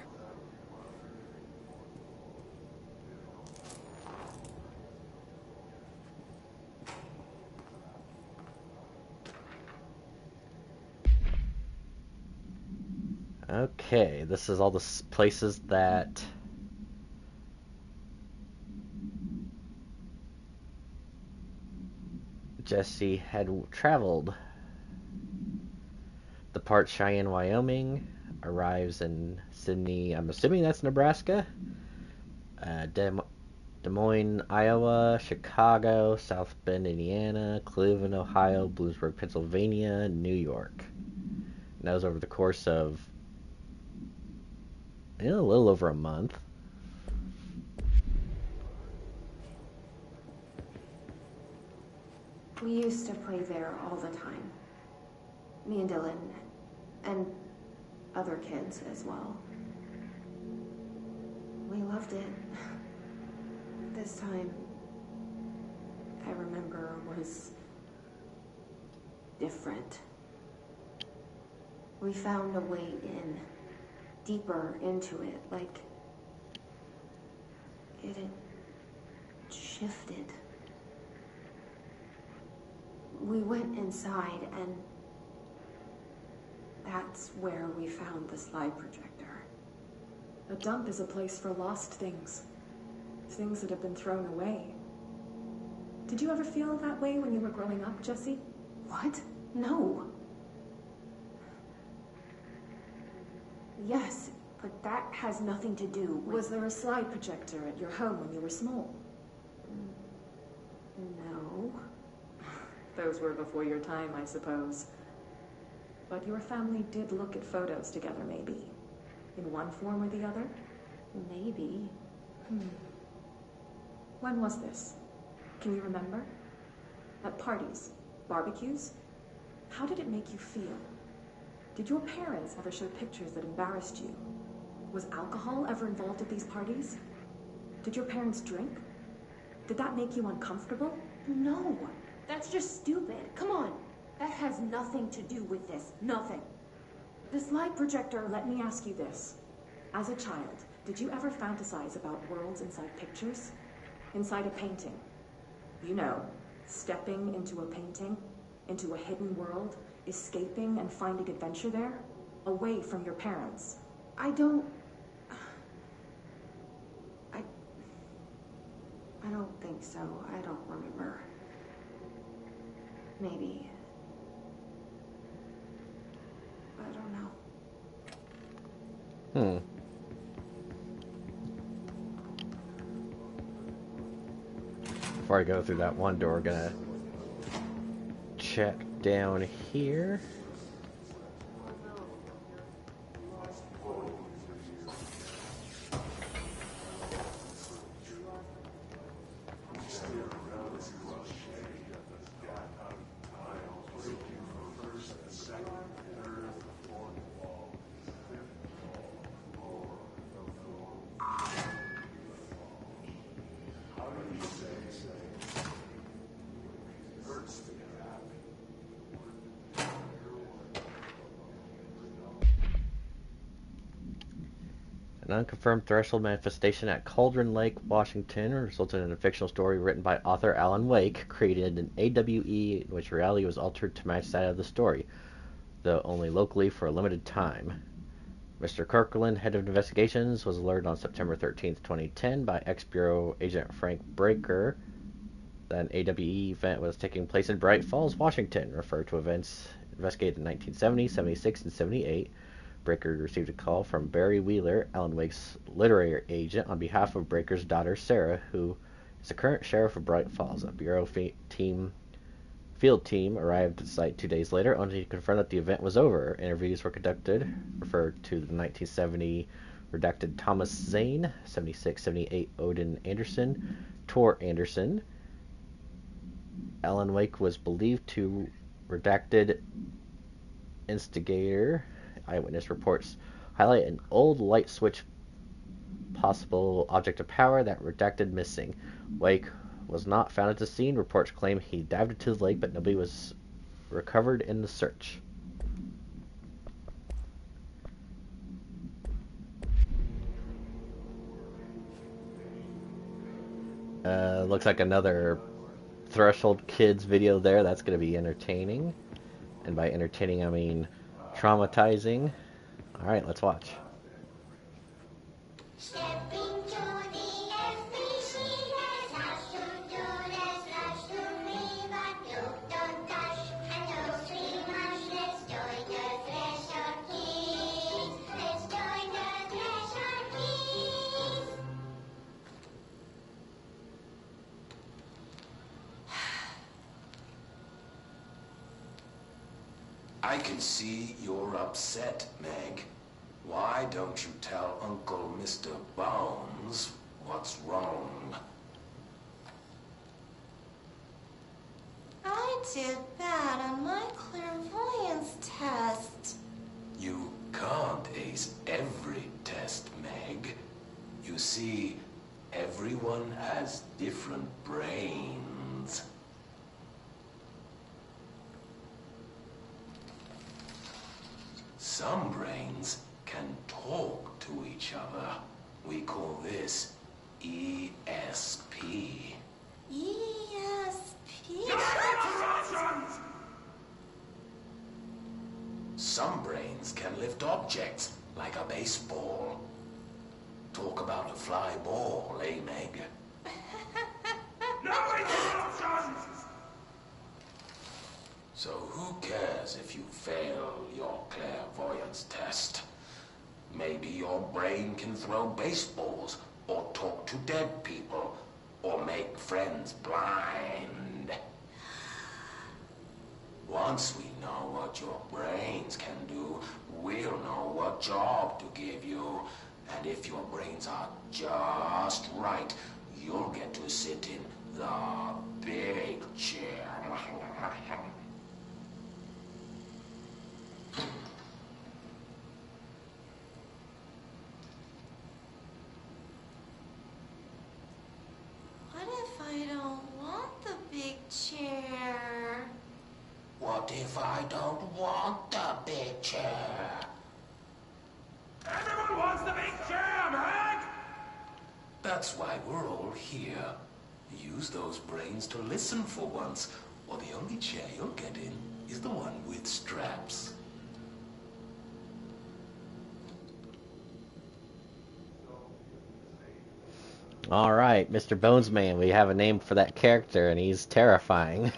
Okay, this is all the places that Jesse had traveled. Departs Cheyenne, Wyoming, arrives in Sydney, I'm assuming that's Nebraska, Des Moines, Iowa, Chicago, South Bend, Indiana, Cleveland, Ohio, Bloomsburg, Pennsylvania, New York. And that was over the course of a little over a month. We used to play there all the time. Me and Dylan, and other kids as well. We loved it. This time, I remember, was different. We found a way in, deeper into it, like it had shifted. We went inside, and that's where we found the slide projector. A dump is a place for lost things. Things that have been thrown away. Did you ever feel that way when you were growing up, Jesse? What? No. Yes, but that has nothing to do with... Was there a slide projector at your home when you were small? No. Those were before your time, I suppose. But your family did look at photos together, maybe. In one form or the other? Maybe. When was this? Can you remember? At parties? Barbecues? How did it make you feel? Did your parents ever show pictures that embarrassed you? Was alcohol ever involved at these parties? Did your parents drink? Did that make you uncomfortable? No. That's just stupid. Come on. That has nothing to do with this. Nothing. The slide projector, let me ask you this. As a child, Did you ever fantasize about worlds inside pictures? Inside a painting? You know, stepping into a painting, into a hidden world, escaping and finding adventure there, away from your parents. I don't think so. I don't remember. Maybe. I don't know. Before I go through that one door, gonna check down here. An unconfirmed threshold manifestation at Cauldron Lake, Washington, resulted in a fictional story written by author Alan Wake, created an AWE in which reality was altered to match that of the story, though only locally for a limited time. Mr. Kirkland, head of investigations, was alerted on September 13, 2010 by ex-Bureau agent Frank Breaker that an AWE event was taking place in Bright Falls, Washington, referred to events investigated in 1970, 76, and 78. Breaker received a call from Barry Wheeler, Alan Wake's literary agent, on behalf of Breaker's daughter Sarah, who is the current sheriff of Bright Falls. A Bureau field team arrived at the site 2 days later, only to confirm that the event was over. Interviews were conducted, referred to the 1970 redacted Thomas Zane, 76, 78 Odin Anderson, Tor Anderson. Alan Wake was believed to redacted instigator. Eyewitness reports highlight an old light switch possible object of power that redacted missing. Wake was not found at the scene. Reports claim he dived into the lake, but nobody was recovered in the search. Looks like another Threshold Kids video there. That's going to be entertaining. And by entertaining, I mean traumatizing. Alright, let's watch. I can see you're upset, Meg. Why don't you tell Uncle Mr. Bones what's wrong? I did bad on my clairvoyance test. You can't ace every test, Meg. You see, everyone has different brains. Some brains can talk to each other. We call this ESP. ESP? Some brains can lift objects, like a baseball. Talk about a fly ball, eh, Meg? So who cares if you fail your clairvoyance test? Maybe your brain can throw baseballs, or talk to dead people, or make friends blind. Once we know what your brains can do, we'll know what job to give you. And if your brains are just right, you'll get to sit in the big chair. What if I don't want the big chair? What if I don't want the big chair? Everyone wants the big chair, Meg! That's why we're all here. Use those brains to listen for once, or the only chair you'll get in is the one with straps. All right, Mr. Bonesman, we have a name for that character, and he's terrifying.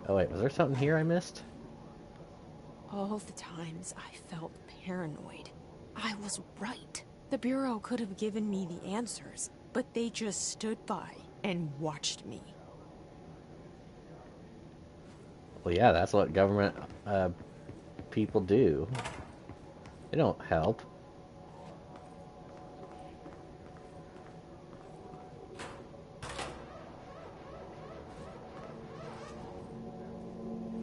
Oh wait, was there something here I missed? All the times I felt paranoid, I was right. The Bureau could have given me the answers, but they just stood by and watched me. Well, yeah, that's what government people do. They don't help.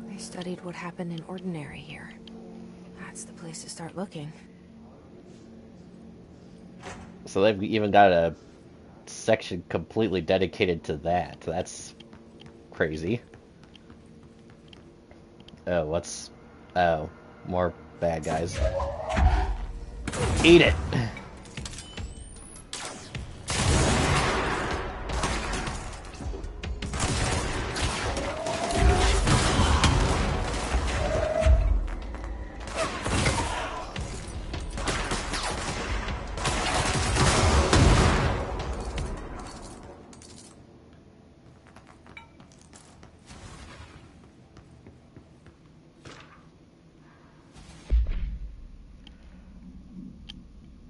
They studied what happened in Ordinary here. That's the place to start looking. So they've even got a section completely dedicated to that. That's crazy. Oh, what's... Oh, more bad guys. Eat it!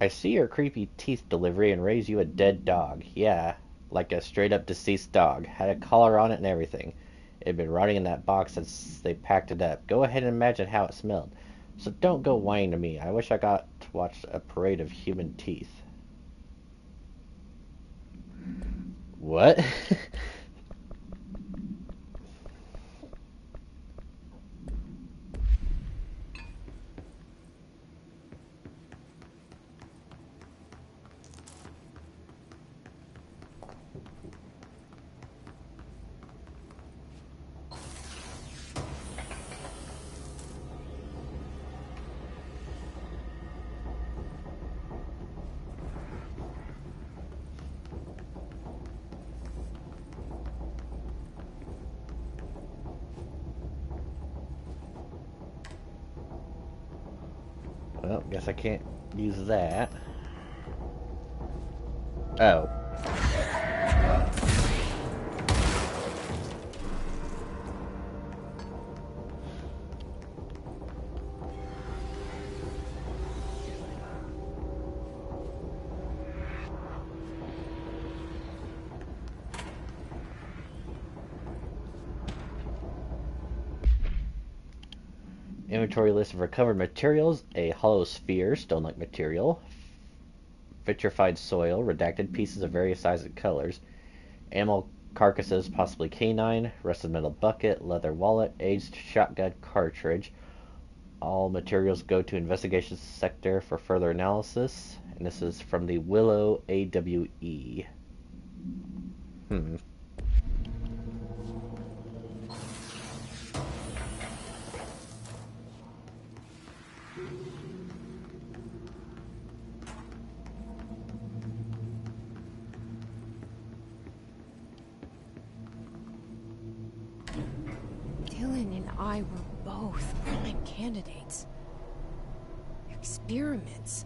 I see your creepy teeth delivery and raise you a dead dog. Yeah, like a straight up deceased dog. Had a collar on it and everything. It had been rotting in that box since they packed it up. Go ahead and imagine how it smelled. So don't go whining to me. I wish I got to watch a parade of human teeth. What? Well, guess I can't use that. Oh. Inventory list of recovered materials: a hollow sphere, stone-like material, vitrified soil, redacted pieces of various sizes and colors, animal carcasses, possibly canine, rusted metal bucket, leather wallet, aged shotgun cartridge. All materials go to investigation sector for further analysis. And this is from the Willow AWE. Dylan and I were both prime candidates. Experiments.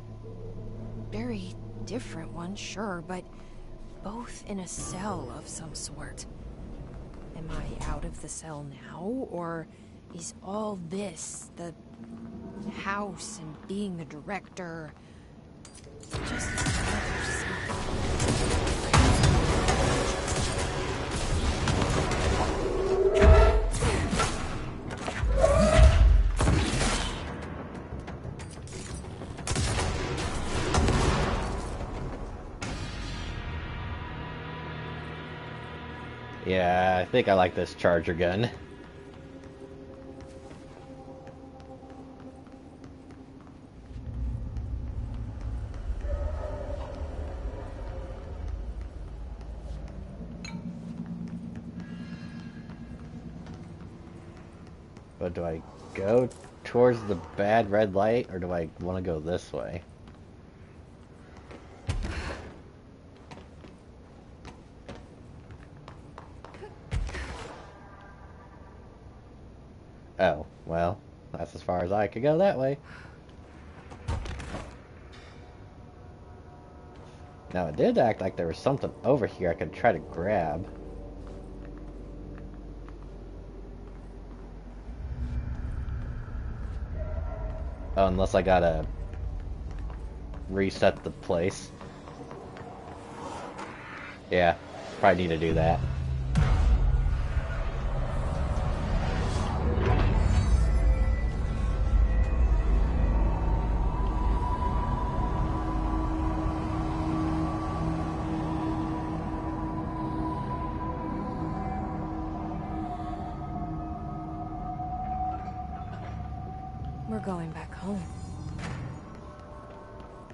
Very different ones, sure, but both in a cell of some sort. Am I out of the cell now, or is all this, the house and being the director, just another cycle? Yeah, I think I like this charger gun. But do I go towards the bad red light, or do I want to go this way? Oh, well, that's as far as I could go that way. Now, it did act like there was something over here I could try to grab. Oh, unless I gotta reset the place. Yeah, probably need to do that. We're going back home.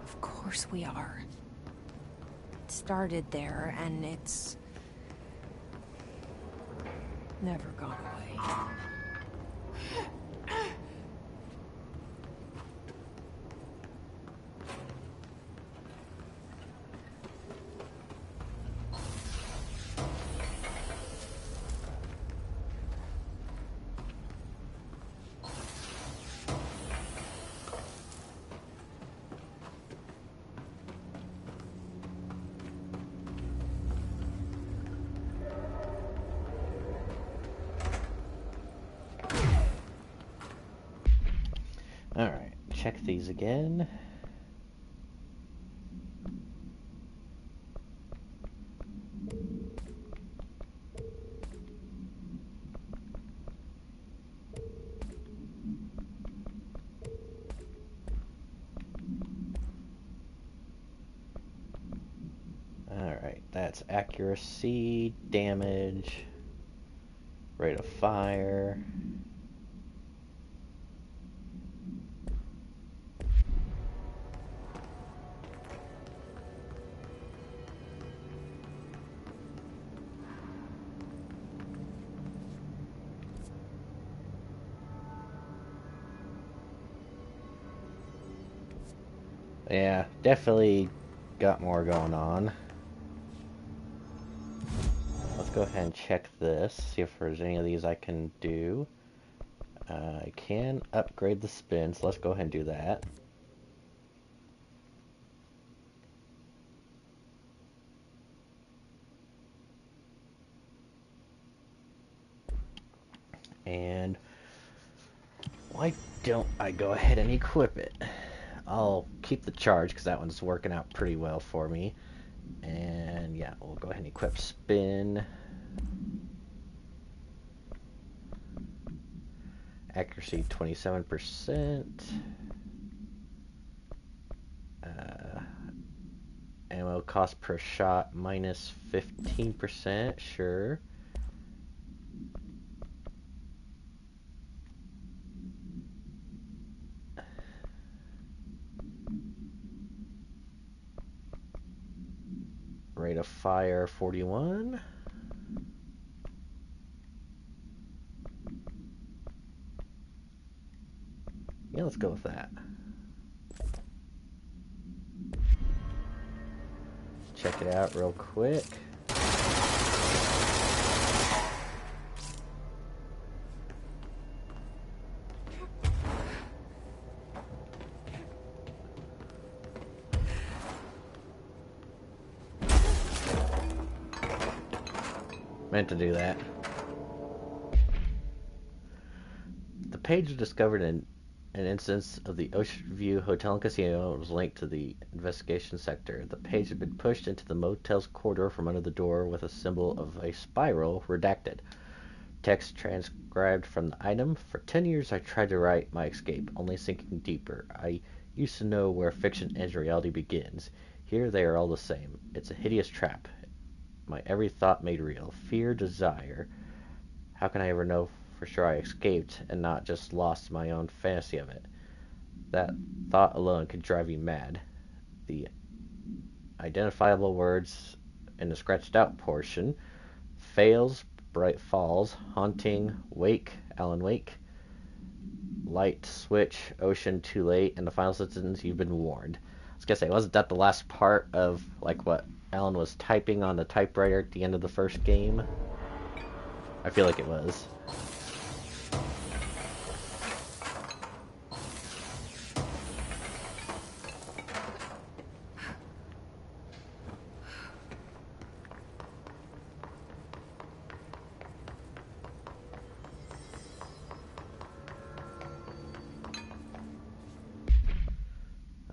Of course we are. It started there, and it's never gone away. Alright, check these again. Alright, that's accuracy, damage, rate of fire. Yeah, definitely got more going on. Let's go ahead and check this, see if there's any of these I can do. I can upgrade the spin, so let's go ahead and do that. And why don't I go ahead and equip it? I'll keep the charge because that one's working out pretty well for me. And yeah, we'll go ahead and equip spin. Accuracy 27%. Ammo cost per shot minus 15%, sure. Rate of fire 41. Yeah, let's go with that. Check it out real quick. Meant to do that. The page discovered an instance of the Ocean View Hotel and Casino was linked to the investigation sector. The page had been pushed into the motel's corridor from under the door with a symbol of a spiral redacted. Text transcribed from the item. For 10 years I tried to write my escape, only sinking deeper. I used to know where fiction and reality begins. Here they are all the same. It's a hideous trap. My every thought made real. Fear, desire. How can I ever know for sure I escaped and not just lost my own fantasy of it? That thought alone could drive you mad. The identifiable words in the scratched out portion: fails, bright falls, haunting, wake, Alan Wake, light switch, ocean too late, and the final sentence, you've been warned. I was gonna say, wasn't that the last part of like what Alan was typing on the typewriter at the end of the first game? I feel like it was.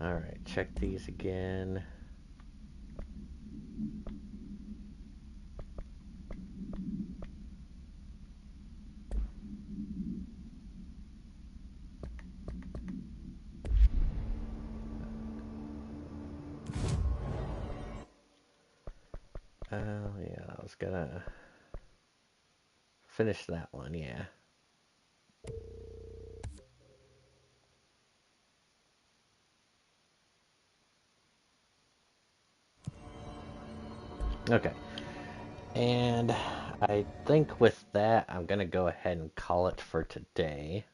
Alright, check these again. Oh yeah, I was gonna finish that one, yeah. Okay. And I think with that, I'm going to go ahead and call it for today.